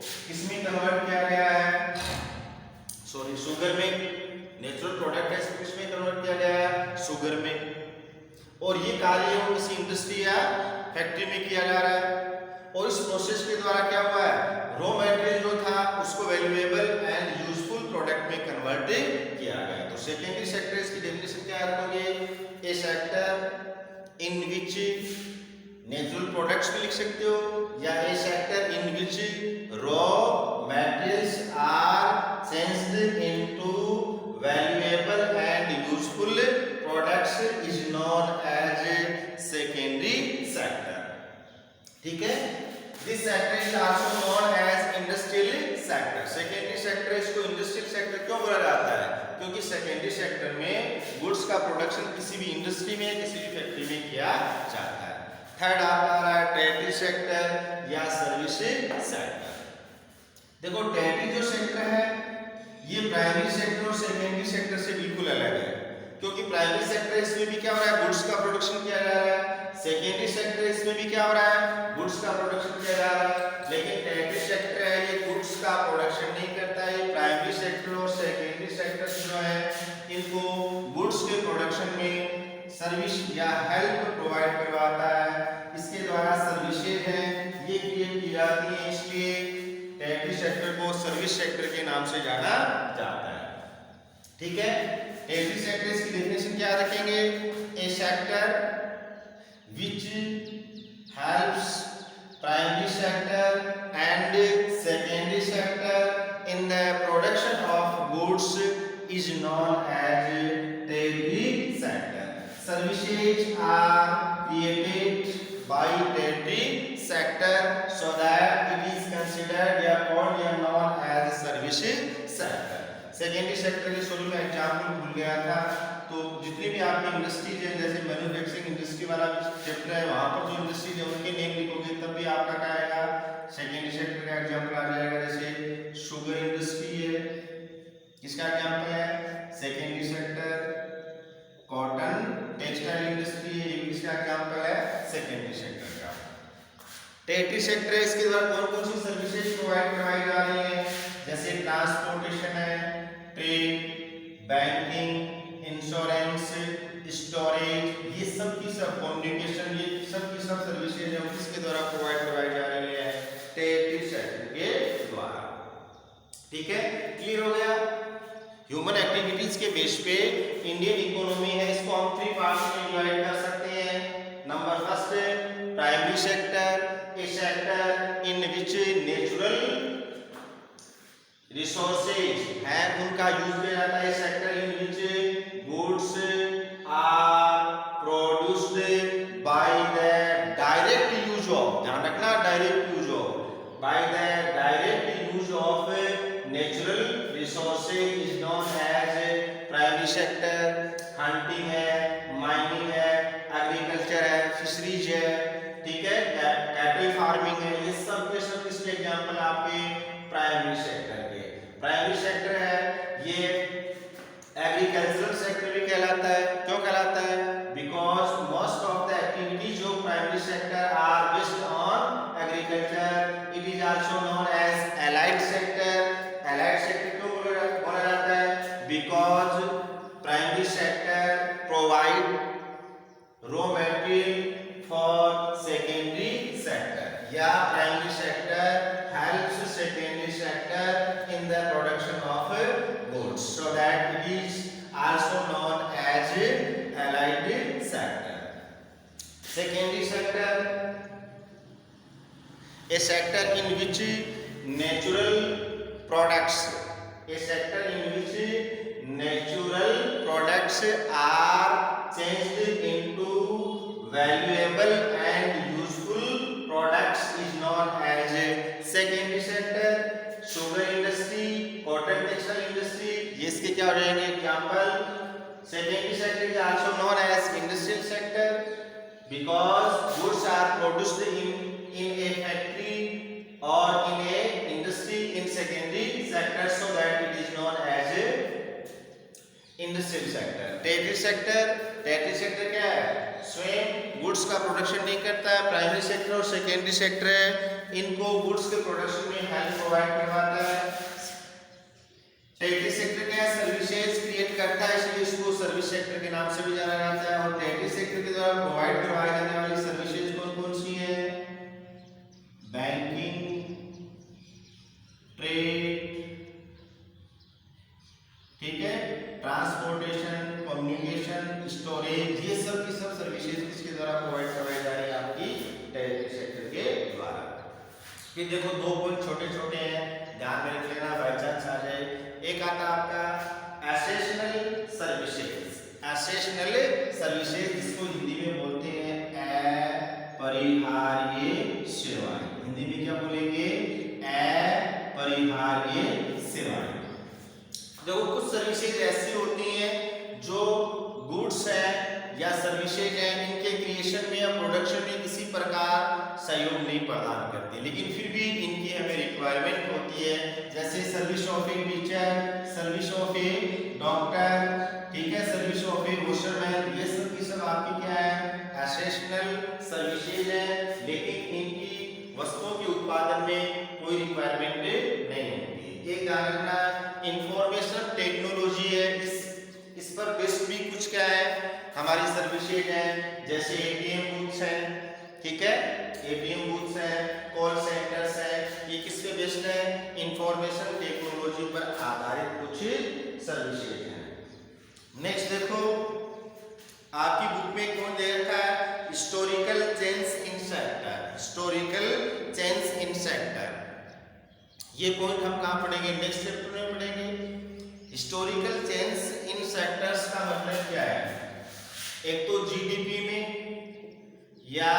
Speaker 1: किसमें कन्वर्ट किया गया है, सॉरी शुगर में, नेचुरल प्रोडक्ट है, इसको किसमें कन्वर्ट किया गया है, शुगर में। और ये कार्य किसी इंडस्ट्री या फैक्ट्री में किया जा रहा है। और इस प्रोसेस के द्वारा क्या हुआ है, रॉ मटेरियल जो था उसको वैल्यूएबल एंड यूजफुल प्रोडक्ट में कन्वर्ट किया गया। तो सेकेंडरी सेक्टर, इसकी डेफिनेशन क्या रखोगे, a sector in which natural products भी लिख सकते हो, या a sector in which raw materials are changed into valuable and useful products is known as secondary sector. ठीक है, this sector is also known as industrial sector. Secondary sector, इसको industrial sector क्यों बोला जाता है, क्योंकि सेकेंडरी सेक्टर में goods का प्रोडक्शन किसी भी इंडस्ट्री में, किसी भी फैक्ट्री में किया जाता है। थर्ड आपका आ रहा है टेरिटरी सेक्टर या सर्विस सेक्टर। देखो टेरिटरी जो सेक्टर है ये प्राइमरी सेक्टर और सेकेंडरी सेक्टर से बिल्कुल अलग है, क्योंकि प्राइमरी सेक्टर इसमें भी क्या हो रहा है, गुड्स का प्रोडक्शन किया जा रहा है। सेकेंडरी सेक्टर इसमें भी क्या हो रहा है, गुड्स का प्रोडक्शन किया जा रहा है। लेकिन टेरिटरी सेक्टर है ये गुड्स का प्रोडक्शन नहीं करता है। प्राइमरी सेक्टर और सेकेंडरी सेक्टर जो है इनको गुड्स के प्रोडक्शन में सर्विस या हेल्प प्रोवाइड करवाता है। इसके द्वारा सर्विसेज हैं ये क्रिएट की जाती है, इसलिए टेरिटरी सेक्टर को सर्विस सेक्टर के नाम से जाना जाता है। ठीक है, टेरिटरी सेक्टर इसकी डेफिनेशन क्या रखेंगे, A sector which helps primary sector and secondary sector in the production of goods is known as tertiary sector. Services are created by tertiary sector so that it is considered या called या known as service sector. Secondary sector के sorry मैं example भूल गया था। तो जितनी भी आपकी इंडस्ट्रीज है, जैसे मैन्युफैक्चरिंग इंडस्ट्री वाला चैप्टर है, वहां पर जो इंडस्ट्रीज है उनके नेम लिखोगे तब भी आपका क्या आएगा, सेकेंडरी सेक्टर का एग्जाम्पल आ जाएगा। जैसे शुगर इंडस्ट्री है, किसका एग्जाम्पल है, secondary sector. Cotton textile industry है, ये भी किसका एग्जाम्पल है, सेकेंडरी सेक्टर का। टेरिटरी सेक्टर है, इसके द्वारा कौन कौन सी सर्विसेज प्रोवाइड करवाई जा रही है, जैसे ट्रांसपोर्टेशन है, ट्रेड, बैंकिंग, इंश्योरेंस, स्टोरेज, ये सब की सब, कम्युनिकेशन, ये सब की सब सर्विसेज है किसके द्वारा प्रोवाइड करवाई जा रही है, टेरिटरी सेक्टर के द्वारा। ठीक है, क्लियर हो गया। ह्यूमन एक्टिविटीज के बेस पे इंडियन इकोनॉमी है, इसको हम 3 पार्ट्स में डिवाइड कर सकते हैं। Number first, primary sector, a sector in which natural resources है उनका यूज किया जाता है। Sector in which goods are produced by the direct use of, ध्यान रखना direct use of, by the direct use of natural resources is known as primary sector. Hunting है, mining है, agriculture है, फिशरीज है, ठीक है, कैटल फार्मिंग है, ये सब के सब इसके एग्जांपल आपके प्राइमरी सेक्टर के। प्राइमरी सेक्टर है ये एग्रीकल्चरल सेक्टर भी कहलाता है। क्यों कहलाता है, because most of the activities of primary sector are based on agriculture. It is also known as allied sector. Allied sector क्यों बोला जाता है, because primary sector provide raw material for secondary sector, या primary sector helps secondary sector in the production of goods, so that it is also known as allied sector. Secondary sector, a sector in which natural products, a sector in which natural products are changed into valuable and useful because goods are produced in a factory or in a industry in secondary sector, so that it is known as a industrial sector. Territory sector क्या है? स्वयं goods का production नहीं करता है। Primary sector और secondary sector है, इनको गुड्स के प्रोडक्शन में हेल्प प्रोवाइड करवाता है। टेरिटरी सेक्टर क्या है? सर्विसेज क्रिएट करता है, इसलिए इसको सर्विस सेक्टर के नाम से भी जाना जाता है। और टेरिटरी सेक्टर के द्वारा प्रोवाइड करवाई जाने वाली सर्विसेज कौन कौन सी है? बैंकिंग, ट्रेड, ठीक है, ट्रांसपोर्टेशन, कम्युनिकेशन, स्टोरेज, ये सब की सब सर्विसेज किसके द्वारा प्रोवाइड करवाई जा रही है? आपकी टेरिटरी सेक्टर के द्वारा। फिर देखो दो पॉइंट छोटे छोटे हैं, ध्यान में रख लेना, बाई चांस आ जाए। एक आता आपका एसेशनल सर्विसेज। एसेशनल सर्विसेज जिसको हिंदी में बोलते हैं अपरिहार्य सेवाएं। हिंदी में क्या बोलेंगे? अपरिहार्य सेवाएं। देखो कुछ सर्विसेज ऐसी होती हैं जो गुड्स है या सर्विसेज है, इनके क्रिएशन में या प्रोडक्शन में किसी प्रकार सहयोग नहीं प्रदान करती, लेकिन फिर भी इनकी हमें रिक्वायरमेंट होती है। जैसे service of a teacher, service of A doctor, ठीक है, सर्विस ऑफ ए वॉशरमैन, ये सब की सब आपकी क्या है? एसेशनल सर्विसेज है, लेकिन इनकी वस्तुओं के उत्पादन में कोई रिक्वायरमेंट नहीं होती। एक ध्यान रखना, इंफॉर्मेशन टेक्नोलॉजी है, इस पर बेस्ड भी कुछ क्या है? हमारी सर्विसेज है, जैसे एटीएम बूथ्स है, ठीक है, एटीएम बूथ्स है, कॉल सेंटर्स है, ये किस पे बेस्ड है? इंफॉर्मेशन टेक्नोलॉजी पर आधारित कुछ सर्विसेज हैं। नेक्स्ट देखो आपकी बुक में कौन दे रखा है? Historical change in sector. Historical change in sector, ये पॉइंट हम कहाँ पढ़ेंगे? नेक्स्ट चैप्टर में पढ़ेंगे। हिस्टोरिकल चेंज इन सेक्टर्स का मतलब क्या है? एक तो जीडीपी में या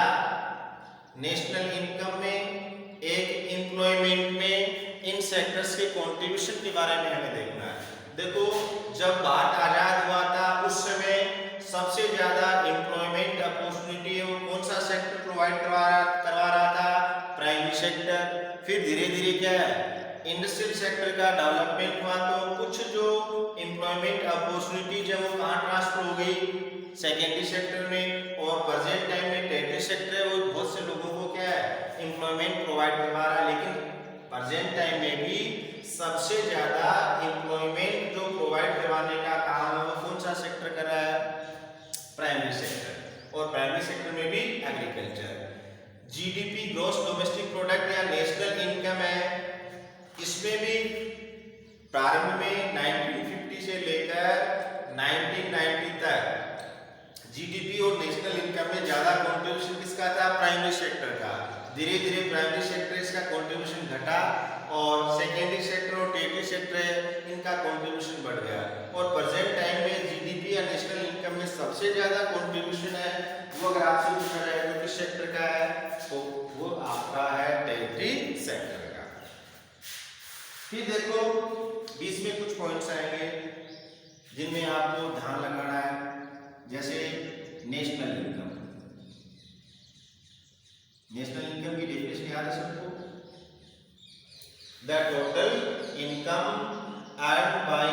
Speaker 1: नेशनल इनकम में, एक एम्प्लॉयमेंट में, इन सेक्टर्स के कंट्रीब्यूशन के बारे में हमें देखना है। देखो जब भारत आजाद हुआ था उस समय सबसे ज्यादा एम्प्लॉयमेंट अपॉर्चुनिटी वो कौन सा सेक्टर प्रोवाइड करवा रहा था? Primary sector. फिर धीरे धीरे क्या है? इंडस्ट्रियल सेक्टर का डेवलपमेंट हुआ, तो कुछ जो एम्प्लॉयमेंट अपॉर्चुनिटीज है वो कहाँ ट्रांसफर हो गई? सेकेंडरी सेक्टर में। और प्रेजेंट टाइम में टेरिटरी सेक्टर है, वो बहुत से लोगों को क्या है? एम्प्लॉयमेंट प्रोवाइड करवा रहा है। लेकिन प्रेजेंट टाइम में भी सबसे ज्यादा एम्प्लॉयमेंट जो प्रोवाइड करवाने का काम है वो कौन सा सेक्टर कर रहा है? Primary sector. और प्राइमरी सेक्टर में भी agriculture. GDP gross domestic product या नेशनल इनकम है, इसमें भी प्रारंभ में 1950 से लेकर 1990 तक जीडीपी और नेशनल इनकम में ज्यादा कंट्रीब्यूशन किसका था? प्राइमरी सेक्टर का। धीरे धीरे प्राइमरी सेक्टर इसका कंट्रीब्यूशन घटा और सेकेंडरी सेक्टर और टेरिटरी सेक्टर है इनका कंट्रीब्यूशन बढ़ गया। और प्रेजेंट टाइम में जीडीपी या नेशनल इनकम में सबसे ज्यादा कंट्रीब्यूशन है वो अगर आपसे पूछा जाए तो किस सेक्टर का है? तो वो आपका है टेरिटरी सेक्टर का। फिर देखो बीच में कुछ पॉइंट्स आएंगे जिनमें आपको ध्यान लगाना है, जैसे नेशनल इनकम। नेशनल इनकम की डेफिनेशन याद है सबको? The total income earn by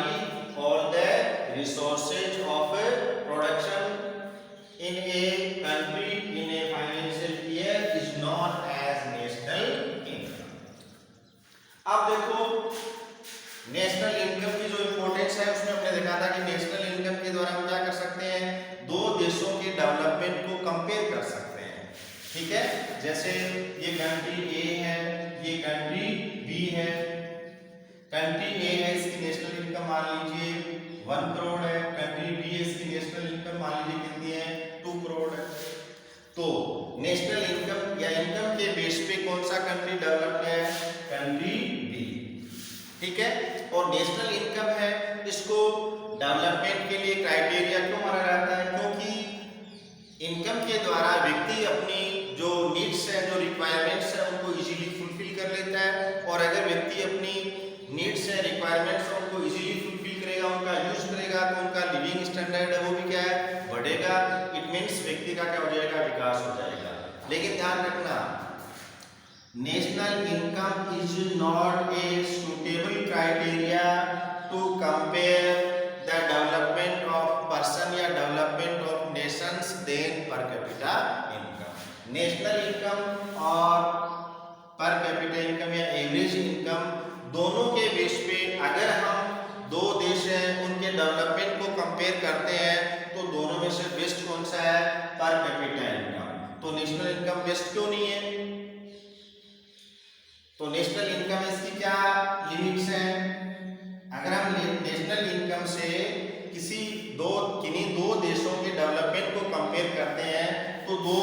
Speaker 1: all the resources of production in a country in a financial year is known as national income। अब देखो नेशनल इनकम की जो इंपॉर्टेंस है उसमें हमने देखा था कि नेशनल इनकम के द्वारा हम क्या कर सकते हैं? दो देशों के डेवलपमेंट को कंपेयर कर सकते हैं, ठीक है। जैसे ये कंट्री ए है, ये कंट्री बी है। कंट्री ए है, इसकी नेशनल इनकम मान लीजिए 1 करोड़ है। कंट्री बी है, इसकी नेशनल इनकम मान लीजिए कितनी है? 2 करोड़ है। तो नेशनल इनकम या इनकम के बेस पे कौन सा कंट्री डेवलप्ड है? कंट्री बी, ठीक है। और नेशनल इनकम है, इसको डेवलपमेंट के लिए क्राइटेरिया क्यों माना जाता है? क्योंकि इनकम के द्वारा व्यक्ति अपनी जो नीड्स है, जो रिक्वायरमेंट्स है, उनको इजीली फुलफिल कर लेता है। और अगर व्यक्ति अपनी नीड्स है, रिक्वायरमेंट्स है, उनको इजीली फुलफिल करेगा, उनका यूज करेगा, तो उनका लिविंग स्टैंडर्ड है वो भी क्या है? बढ़ेगा। इट मींस व्यक्ति स्थिति का क्या हो जाएगा, विकास हो जाएगा। लेकिन ध्यान रखना, national income is not a suitable criteria to compare the development of person या development of nations then per capita income. National income और पर कैपिटा इनकम या एवरेज इनकम दोनों के बेस पे अगर हम दो देश हैं उनके डेवलपमेंट को कंपेयर करते हैं तो दोनों में से बेस्ट कौन सा है, पर कैपिटा इनकम। तो नेशनल इनकम बेस्ट क्यों नहीं है? तो नेशनल इनकम इसकी क्या लिमिट्स हैं? अगर हम नेशनल इनकम से किन्हीं दो देशों के डेवलपमेंट को कंपेयर करते हैं तो दो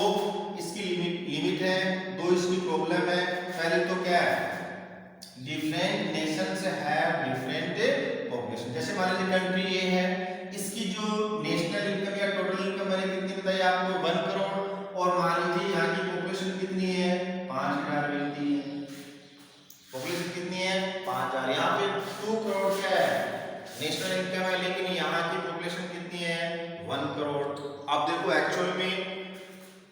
Speaker 1: इसकी लिमिट है, दो इसकी प्रॉब्लम है। पहले तो क्या है, different nations have different population. जैसे मान लीजिए कंट्री ये है, इसकी जो नेशनल इनकम या टोटल इनकम मैंने कितनी बताई आपको, 1 करोड़, और मान लीजिए यहाँ की पॉपुलेशन कितनी है, 5000 मिलती है। पॉपुलेशन कितनी है, 5000। यहाँ पे 2 करोड़ क्या है, नेशनल इनकम है, लेकिन यहाँ की पॉपुलेशन कितनी है, 1 करोड़। अब देखो एक्चुअल में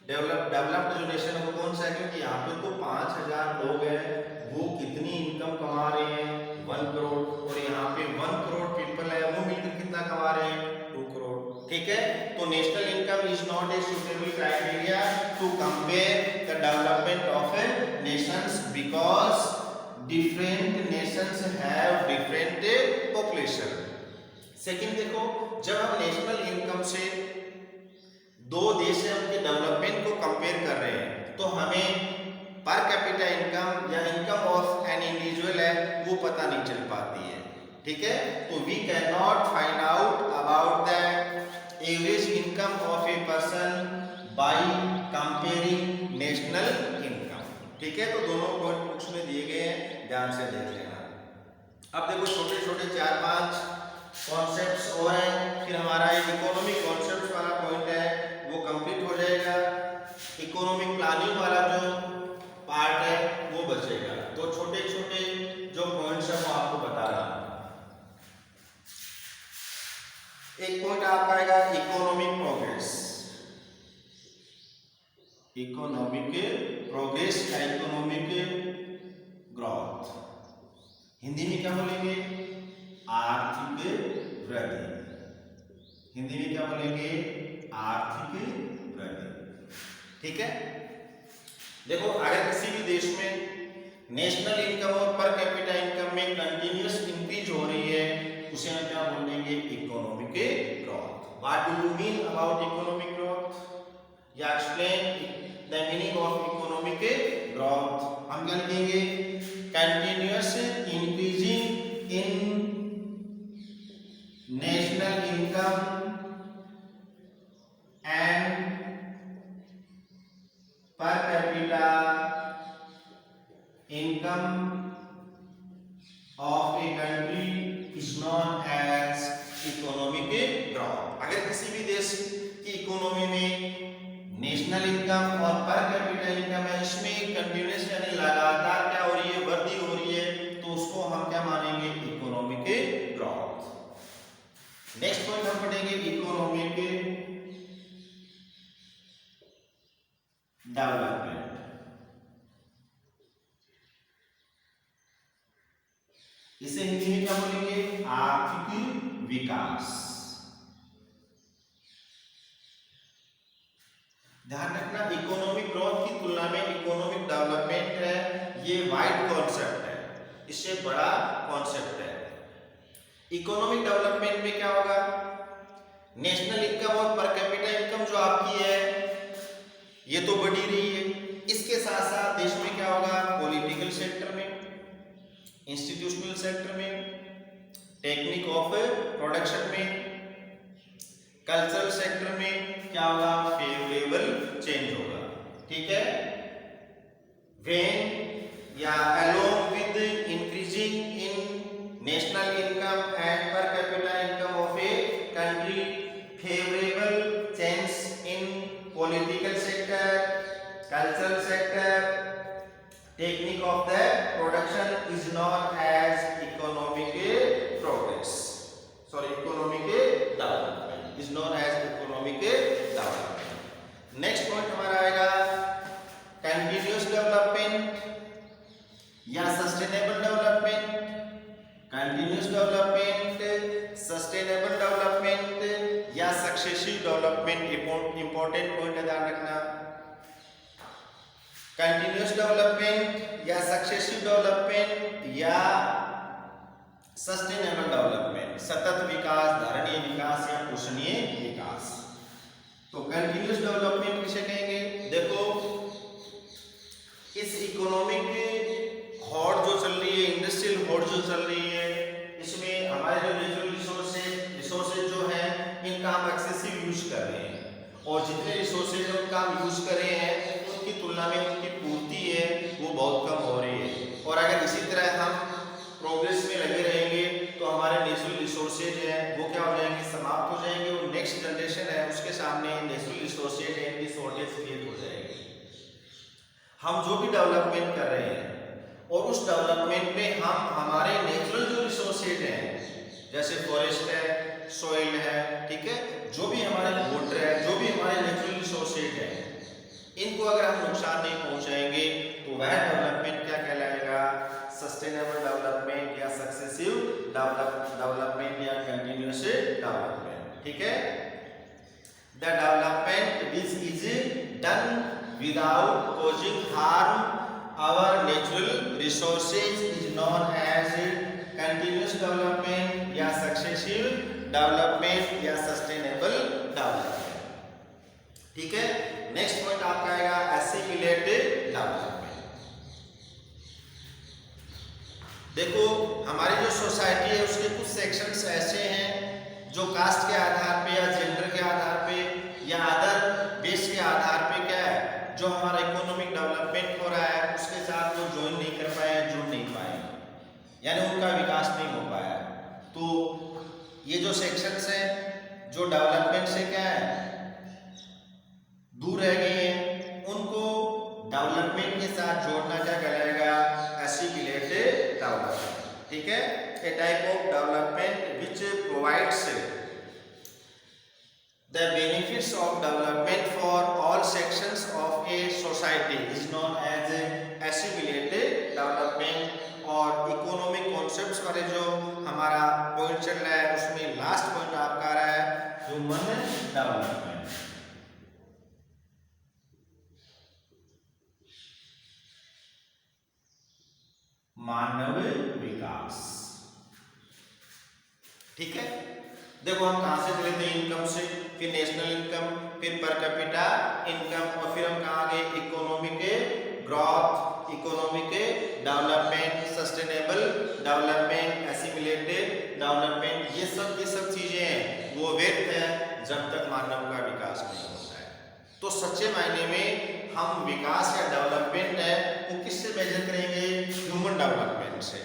Speaker 1: डेवलप्ड जो नेशन है वो कौन सा है, क्योंकि यहाँ पे तो 5000 लोग हैं, वो कितनी इनकम कमा रहे हैं, 1 करोड़, और यहाँ पे 1 करोड़ पीपल है, वो मिलकर कितना कमा रहे हैं, 2 करोड़। ठीक है, तो national income is not a suitable criteria to compare the development of a nations because different nations have different population. Second देखो, जब हम नेशनल इनकम से दो देश है उनके डेवलपमेंट को कंपेयर कर रहे हैं तो हमें पर कैपिटा इनकम या इनकम ऑफ एन इंडिविजुअल है वो पता नहीं चल पाती है। ठीक है, तो we can not find out about the average income of a person by comparing national income. ठीक है, तो दोनों पॉइंट बुक्स में दिए गए हैं, ध्यान से देख लेना। अब देखो छोटे छोटे 4-5 कॉन्सेप्ट्स और हैं, फिर हमारा इकोनॉमिक कॉन्सेप्ट्स वाला पॉइंट है वो कंप्लीट हो जाएगा। इकोनॉमिक प्लानिंग वाला जो पार्ट है वो बचेगा। तो छोटे छोटे जो पॉइंट्स है वो आपको बता रहा हूं। एक पॉइंट आपका आएगा इकोनॉमिक प्रोग्रेस। इकोनॉमिक प्रोग्रेस या इकोनॉमिक ग्रोथ, हिंदी में क्या बोलेंगे, आर्थिक वृद्धि। हिंदी में क्या बोलेंगे, आर्थिक वृद्धि। ठीक है, देखो अगर किसी भी देश में नेशनल इनकम और पर कैपिटा इनकम में कंटिन्यूअस इंक्रीज हो रही है उसे हम क्या बोलेंगे, economic growth. What do you mean about economic growth, या explain the meaning of economic growth. हम क्या लिखेंगे, continuous increasing in national income and per capita income of a country is known as economic growth। अगर किसी भी देश की economy में नेशनल इनकम और पर कैपिटा इनकम है, इसमें कंटिन्यूअस यानी लगातार क्या हो रही है, वृद्धि हो रही है, तो उसको हम क्या मानेंगे, इकोनॉमिक ग्रोथ। नेक्स्ट पॉइंट हम पढ़ेंगे इकोनॉमिक डेवलपमेंट। इसे हिंदी में क्या बोलेंगे, आर्थिक विकास। ध्यान रखना, इकोनॉमिक ग्रोथ की तुलना में इकोनॉमिक डेवलपमेंट है ये वाइड कॉन्सेप्ट है, इससे बड़ा कॉन्सेप्ट है। इकोनॉमिक डेवलपमेंट में क्या होगा, नेशनल इनकम और पर कैपिटा इनकम जो आपकी है ये तो बढ़ी रही है, इसके साथ साथ देश में क्या होगा, पॉलिटिकल सेक्टर में, इंस्टीट्यूशनल सेक्टर में, टेक्निक ऑफ प्रोडक्शन में, कल्चरल सेक्टर में क्या होगा, फेवरेबल चेंज होगा। ठीक है, व्हेन या along with increasing in national income and पर capita income of a country, favourable change in political sector, cultural sector, technique of the production is known as economic progress. Sorry, economic development is known as economic development. Development या sustainable development, continuous development, sustainable development या successive development. Important point ध्यान रखना, continuous development या successive development या sustainable development, सतत विकास, धारणीय विकास या पोषणीय विकास। तो कंटिन्यूस डेवलपमेंट किसे कहेंगे? देखो, इस इकोनॉमिक हॉट जो चल रही है, इंडस्ट्रियल हॉट जो चल रही है, इसमें हमारे जो नेचुरल रिसोर्सेज जो है, इनका हम एक्सेसिव यूज कर रहे हैं और जितने रिसोर्सेज उनका हम यूज कर रहे हैं उनकी तुलना में उनकी पूर्ति है वो बहुत कम हो रही है। और अगर इसी तरह हम प्रोग्रेस में लगे रहेंगे तो हमारे नेचुरल रिसोर्सेज हैं वो क्या हो जाएंगे? समाप्त हो जाएंगे और नेक्स्ट जनरेशन है उसके सामने नेचुरल रिसोर्सेज है इनकी शॉर्टेज क्रिएट हो जाएगी। हम जो भी डेवलपमेंट कर रहे हैं और उस डेवलपमेंट में हम हमारे नेचुरल जो रिसोर्सेज हैं, जैसे फॉरेस्ट है, सॉइल है, ठीक है, जो भी हमारे वाटर है, जो भी हमारे नेचुरल रिसोर्सेज है, इनको अगर हम नुकसान नहीं पहुंचाएंगे तो वह डेवलपमेंट क्या कहलाएगा? सस्टेनेबल डेवलपमेंट या सक्सेसिव डेवलपमेंट या कंटिन्यूअस डेवलपमेंट। ठीक है, the development which is done without causing harm our natural resources is known as continuous development या सक्सेसिव डेवलपमेंट या सस्टेनेबल डेवलपमेंट। ठीक है, नेक्स्ट पॉइंट आपका आएगा एसिमिलेटेड डेवलपमेंट। देखो, हमारी जो सोसाइटी है उसके कुछ सेक्शंस ऐसे हैं जो कास्ट के आधार पे या जेंडर के आधार पे या अदर बेस के आधार पे क्या है, जो हमारा इकोनॉमिक डेवलपमेंट हो रहा है उसके साथ वो ज्वाइन नहीं कर पाए, जुड़ नहीं पाए, यानी उनका विकास नहीं हो पाया। तो ये जो सेक्शंस हैं जो डेवलपमेंट से क्या है दूर रह गए हैं, उनको डेवलपमेंट के साथ जोड़ना क्या कहलाएगा? Assimilated development. ठीक है, a type of development which provides the benefits of development for all sections of a society is known as assimilated development. और इकोनॉमिक कॉन्सेप्ट्स वाले जो हमारा पॉइंट चल रहा है उसमें लास्ट पॉइंट आपका आ रहा है ह्यूमन डेवलपमेंट। मानव विकास। ठीक है, देखो हम कहां से चले थे? इनकम से, फिर नेशनल इनकम, फिर पर कैपिटा इनकम और फिर हम कहां गए? Economic growth, economic development, sustainable development, assimilated development. ये सब चीजें हैं वो व्यर्थ है जब तक मानव का विकास नहीं होता है। तो सच्चे मायने में हम विकास या डेवलपमेंट है वो किससे मेजर करेंगे? ह्यूमन डेवलपमेंट से।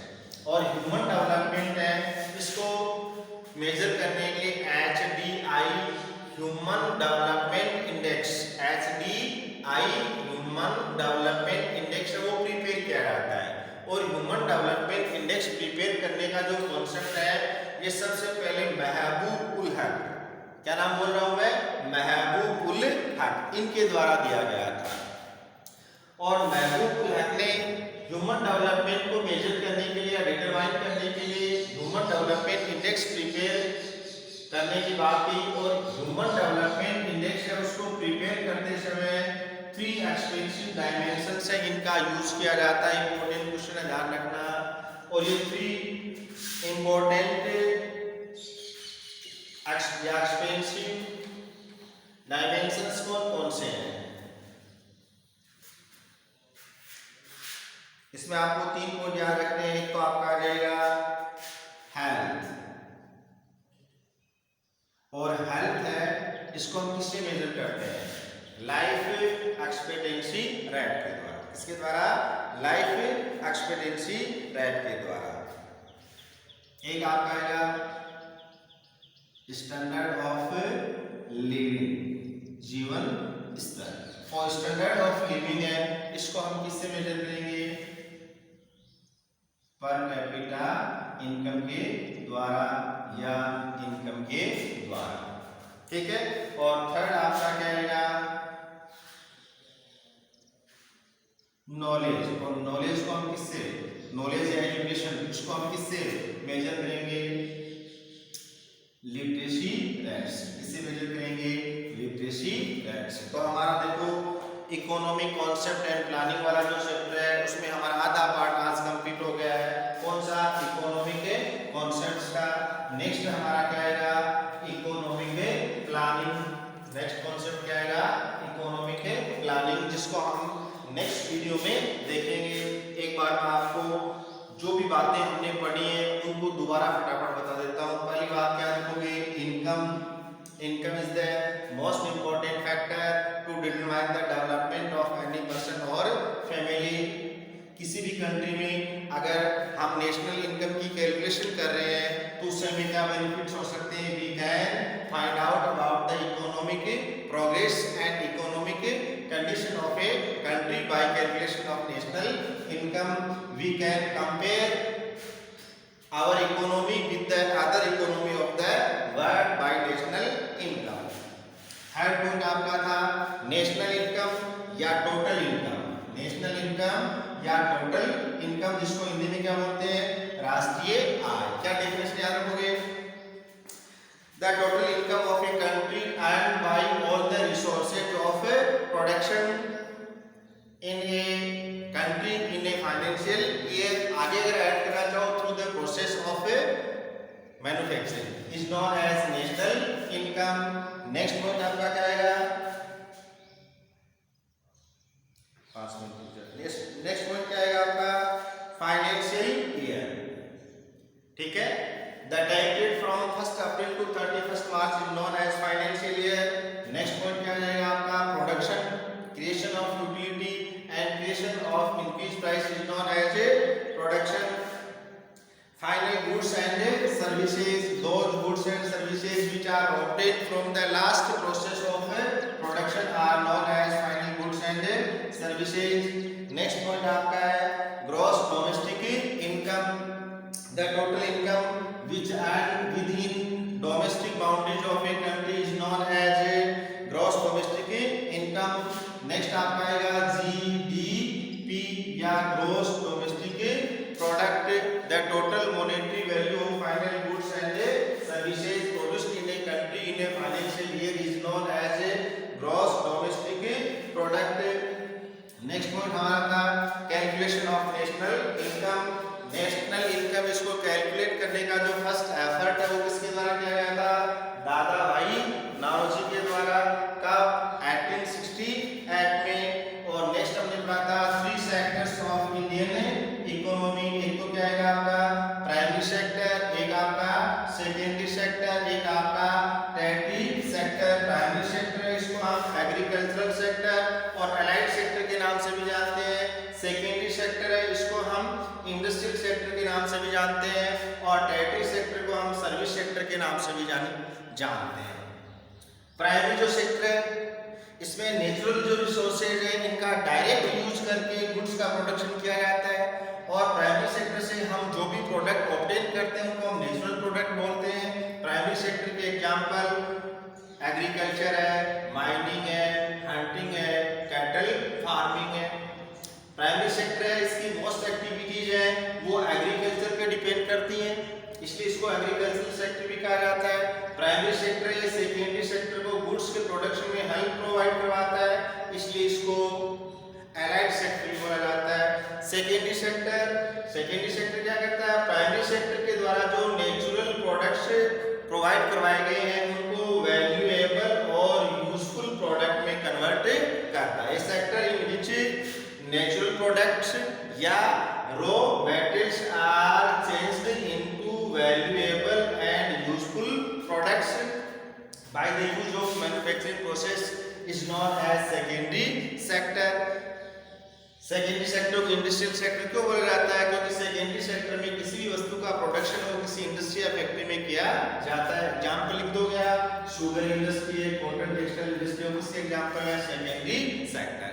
Speaker 1: और ह्यूमन डेवलपमेंट है इसको मेजर करने के लिए HDI human development index, HDI human development index वो प्रिपेयर किया जाता है। और ह्यूमन डेवलपमेंट इंडेक्स प्रिपेयर करने का जो कॉन्सेप्ट है ये सबसे पहले महबूब उल हक, क्या नाम बोल रहा हूं मैं? महबूब उल हक, इनके द्वारा दिया गया था। और महबूब उल हक ने ह्यूमन डेवलपमेंट को मेजर करने के लिए, डिटरमाइन करने के लिए ह्यूमन डेवलपमेंट इंडेक्स प्रिपेयर करने की बात की। और ह्यूमन डेवलपमेंट इंडेक्स है उसको प्रिपेयर करते समय 3 एक्सपेंसिव डायमेंशंस है इनका यूज किया जाता है। इंपॉर्टेंट क्वेश्चन है, ध्यान रखना। और ये 3 इंपॉर्टेंट एक्सपेंसिव डायमेंशंस कौन से हैं? इसमें आपको 3 पॉइंट याद रखने हैं। एक तो आपका आ जाएगा हेल्थ, और हेल्थ है इसको हम किससे मेजर करते हैं? लाइफ एक्सपेक्टेंसी रेट के द्वारा। इसके द्वारा लाइफ एक्सपेक्टेंसी रेट के द्वारा। एक आपका आएगा स्टैंडर्ड ऑफ लिविंग, जीवन स्तर। और स्टैंडर्ड ऑफ लिविंग है इसको हम किससे मेजर करेंगे? पर कैपिटा इनकम के द्वारा या इनकम के द्वारा। ठीक है, और थर्ड आपका क्या आएगा? नॉलेज, और नॉलेज को हम किससे, नॉलेज या एजुकेशन, उसको हम किससे मेजर करेंगे, लिटरेसी रेट्स, किससे मेजर करेंगे, लिटरेसी रेट्स। तो हमारा देखो इकोनॉमिक कॉन्सेप्ट एंड प्लानिंग वाला जो चैप्टर है उसमें हमारा आधा पार्ट आज कंप्लीट हो गया है। कौन सा, इकोनॉमिक के कॉन्सेप्ट्स का। नेक्स्ट हमारा क्या आएगा, इकोनॉमिक के प्लानिंग। नेक्स्ट कॉन्सेप्ट क्या आएगा, इकोनॉमिक के प्लानिंग, जिसको हम नेक्स्ट वीडियो में देखेंगे। एक बार मैं आपको जो भी बातें हमने पढ़ी हैं उनको दोबारा फटाफट बता देता हूँ। पहली बात क्या देखोगे, income. Income is the most important factor to determine the development of any person और फैमिली। किसी भी कंट्री में अगर हम नेशनल इनकम की कैलकुलेशन कर रहे हैं तो उससे हमें क्या बेनिफिट्स हो सकते हैं, we can find out about the economic progress and economic condition of a country by calculation of national income. We can compare our economy with the other economy of the world by national income. Third point आपका था national income या total income. National income या total income, जिसको हिंदी में क्या बोलते हैं, राष्ट्रीय आय। क्या डेफिनेशन याद रखोगे, the total income of a country earned by all the resources of production in a country in a financial year। आगे अगर ऐड करना चाहो through the process of manufacturing is known as national income। Next point आपका क्या आएगा, 5 minute. Next point क्या आएगा आपका, फाइनेंशियल ईयर। ठीक है, the time period from 1 April to 31 March is known as financial year. Next point क्या जाएगा आपका, production, creation of utility and creation of increase price is known as production. Final goods and services, those goods and services which are obtained from the last process of production are known as final goods and services। Next point आपका है gross domestic income, the total income which earned within domestic boundaries of a country is known as a gross domestic income। Next आपका आएगा GDP या gross domestic product, the total monetary value of final goods and services produced in a country in a financial year is known as a gross domestic product। Next point हमारा था calculation of national income. National income, इसको calculate करने का जो first effort है वो किसके द्वारा किया गया था, दादा भाई नौरोजी के द्वारा। कब, 1860 एक्ट में। और नेक्स्ट हमने पढ़ा था 3 सेक्टर्स ऑफ इंडियन इकोनॉमी। एक तो क्या आएगा आपका प्राइमरी सेक्टर, एक आपका सेकेंडरी सेक्टर, एक आपका टर्टियरी सेक्टर। प्राइमरी सेक्टर इसको हम एग्रीकल्चरल सेक्टर और अलाइड सेक्टर के नाम से भी जानते हैं। सेकेंडरी सेक्टर है, इसको हम इंडस्ट्रियल सेक्टर के नाम से भी जानते हैं। और टर्टियरी सेक्टर को हम सर्विस सेक्टर के नाम से भी जानते हैं। प्राइमरी जो सेक्टर है इसमें नेचुरल जो रिसोर्सेज है इनका डायरेक्ट यूज करके गुड्स का प्रोडक्शन किया जाता है। और प्राइमरी सेक्टर से हम जो भी प्रोडक्ट ऑब्टेन करते हैं उनको हम नेचुरल प्रोडक्ट बोलते हैं। प्राइमरी सेक्टर के एग्जांपल एग्रीकल्चर है, माइनिंग है, हंटिंग है, कैटल फार्मिंग है। प्राइमरी सेक्टर है, इसकी मोस्ट एक्टिविटीज है वो एग्रीकल्चर पे डिपेंड करती हैं, इसलिए इसको एग्रीकल्चरल सेक्टर भी कहा जाता है। प्राइमरी सेक्टर है, सेकेंडरी सेक्टर को गुड्स के प्रोडक्शन में हेल्प प्रोवाइड करवाता है, इसलिए इसको एलाइड सेक्टर भी बोला जाता है। सेकेंडरी सेक्टर क्या करता है, प्राइमरी सेक्टर के द्वारा जो नेचुरल प्रोडक्ट्स प्रोवाइड करवाए गए हैं उनको वैल्यूएबल और यूजफुल प्रोडक्ट में कन्वर्ट करता है। Sector in which natural products या raw materials are changed into valuable and useful products by the use of manufacturing process is known as secondary sector। Secondary sector को industrial sector क्यों बोला जाता है, क्योंकि सेकेंडरी सेक्टर में किसी भी वस्तु का प्रोडक्शन हो किसी इंडस्ट्री या फैक्ट्री में किया जाता है। एग्जांपल लिख दो गया, शुगर इंडस्ट्री है, कॉटन टेक्सटाइल इंडस्ट्री है, उसके एग्जांपल है secondary sector.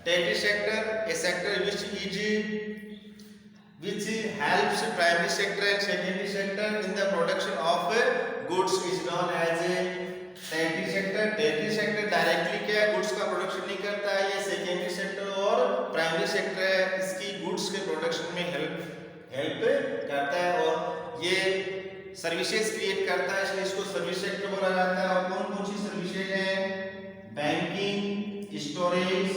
Speaker 1: Tertiary sector, a sector which helps primary sector and secondary sector in the production of goods is known as a territory sector directly क्या है, goods का production नहीं करता है, ये सेकेंडरी सेक्टर और प्राइमरी सेक्टर है, इसकी गुड्स के प्रोडक्शन में हेल्प करता है और ये सर्विसेज क्रिएट करता है, इसलिए इसको सर्विस सेक्टर बोला जाता है। और कौन कौन सी सर्विसेज हैं, banking, storage,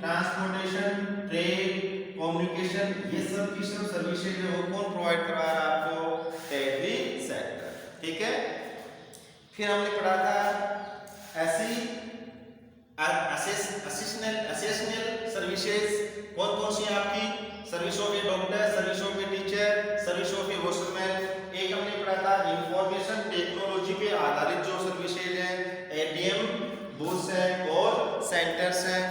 Speaker 1: transportation, trade, communication, ये सब की सब सर्विसेज है वो कौन प्रोवाइड करवा रहा है आपको, टेरिटरी सेक्टर। ठीक है, फिर हमने पढ़ा था ऐसी असेशनल सर्विसेज कौन कौन सी है आपकी, service of A doctor, service of a teacher, service of A washerman. एक हमने पढ़ा था इंफॉर्मेशन टेक्नोलॉजी पे आधारित जो सर्विसेज है, एटीएम बूथ्स है और सेंटर्स हैं।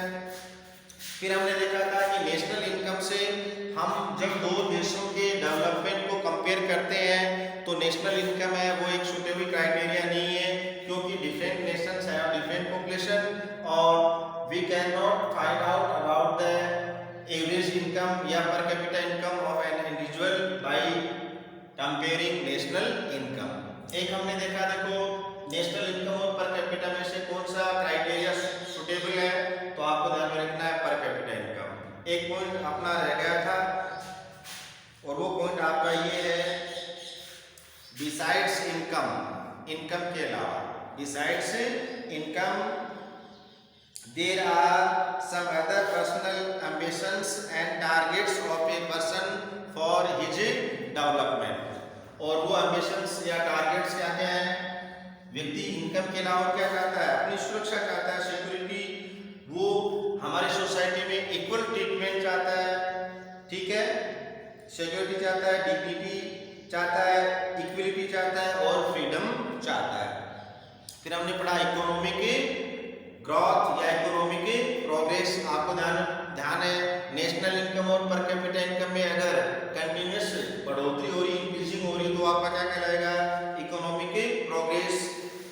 Speaker 1: फिर हमने देखा था कि नेशनल इनकम से हम जब दो देशों के डेवलपमेंट को कंपेयर करते हैं तो नेशनल इनकम है वो एक सूटेबल क्राइटेरिया नहीं है, क्योंकि different nations have different population और we can not find out about the average income या per capita income of an individual by comparing national income. एक हमने देखा, देखो नेशनल इनकम और पर कैपिटा में से कौन सा क्राइटेरिया सूटेबल है, तो आपको ध्यान में रखना है पर कैपिटा इनकम। एक पॉइंट अपना रह गया था और वो पॉइंट आपका ये है, बिसाइड्स इनकम, इनकम के अलावा, besides income there are some other personal ambitions and targets of a person for his development. और वो एम्बिशंस या टारगेट्स क्या क्या हैं, व्यक्ति इनकम के अलावा क्या चाहता है, अपनी सुरक्षा चाहता है, सिक्योरिटी, वो हमारी सोसाइटी में इक्वल ट्रीटमेंट चाहता है, ठीक है, सिक्योरिटी चाहता है, डिग्निटी चाहता है, इक्वलिटी चाहता है और फ्रीडम चाहता है। फिर हमने पढ़ा इकोनॉमिक ग्रोथ या इकोनॉमिक प्रोग्रेस। आपको ध्यान है नेशनल इनकम और पर कैपिटा इनकम में अगर कंटिन्यूअस बढ़ोतरी हो रही, इंक्रीजिंग हो रही, तो आपका क्या कहलाएगा, इकोनॉमिक प्रोग्रेस।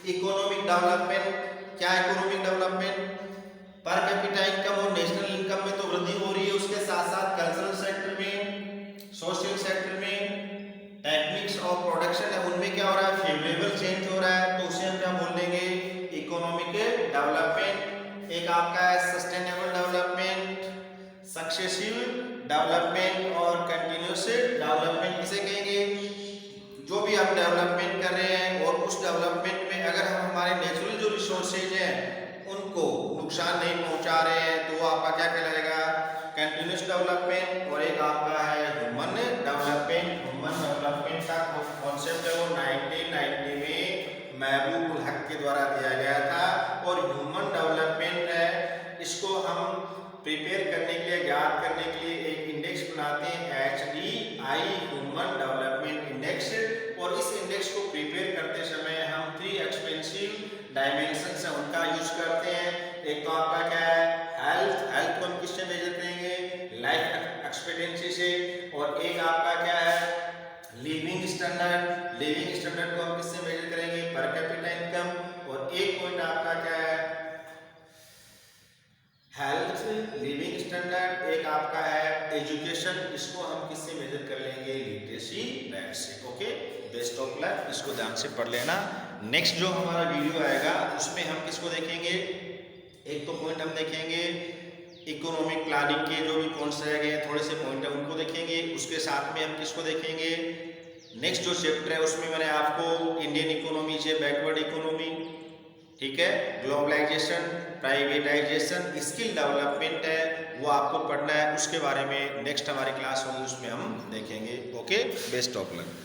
Speaker 1: इकोनॉमिक डेवलपमेंट, क्या इकोनॉमिक डेवलपमेंट, पर कैपिटा इनकम और नेशनल इनकम में तो वृद्धि हो रही है, उसके साथ साथ कल्चरल सेक्टर में, सोशल सेक्टर में, टेक्निक्स ऑफ प्रोडक्शन है उनमें क्या हो रहा है, फेवरेबल चेंज हो रहा है, तो उसे हम क्या बोल देंगे, इकोनॉमिक डेवलपमेंट। एक आपका है सस्टेनेबल डेवलपमेंट, सक्सेसिव डेवलपमेंट और कंटिन्यूअस डेवलपमेंट। किसे कहेंगे, जो भी आप डेवलपमेंट कर रहे हैं और उस डेवलपमेंट में अगर हम हमारे नेचुरल जो रिसोर्सेज हैं उनको नुकसान नहीं पहुंचा रहे हैं, तो वो आपका क्या कहलाएगा, कंटिन्यूअस डेवलपमेंट। और एक आपका है ह्यूमन डेवलपमेंट। ह्यूमन डेवलपमेंट का कॉन्सेप्ट है वो 1990 में महबूब उल हक के द्वारा दिया गया था। और ह्यूमन डेवलपमेंट है, इसको हम प्रिपेयर करने के लिए, याद करने के लिए एक इंडेक्स बनाते हैं, HDI ह्यूमन डेवलपमेंट इंडेक्स। और इस इंडेक्स को प्रिपेयर करते समय हम 3 एक्सपेंसिव डायमेंशंस हैं उनका यूज करते हैं। एक तो आपका क्या है, हेल्थ, हेल्थ को हम किससे मेजर करेंगे, लाइफ एक्सपेक्टेंसी से। और एक आपका क्या है, लिविंग स्टैंडर्ड, लिविंग स्टैंडर्ड को हम किससे मेजर करेंगे, पर कैपिटा इनकम। और एक पॉइंट आपका क्या है, हेल्थ, लिविंग स्टैंडर्ड। एक आपका है एजुकेशन, इसको हम किससे मेजर कर लेंगे, लिटरेसी रेट से। ओके, बेस्ट ऑफ लक, इसको ध्यान से पढ़ लेना। नेक्स्ट जो हमारा वीडियो आएगा उसमें हम किसको देखेंगे, एक तो पॉइंट हम देखेंगे इकोनॉमिक प्लानिंग के जो भी पॉइंट्स रह गए, थोड़े से पॉइंट है उनको देखेंगे। उसके साथ में हम किसको देखेंगे, नेक्स्ट जो चैप्टर है उसमें मैंने आपको इंडियन इकोनॉमी से बैकवर्ड इकोनॉमी, ठीक है, ग्लोबलाइजेशन, प्राइवेटाइजेशन, स्किल डेवलपमेंट है वो आपको पढ़ना है। उसके बारे में नेक्स्ट हमारी क्लास होगी, उसमें हम देखेंगे। Okay, best of luck.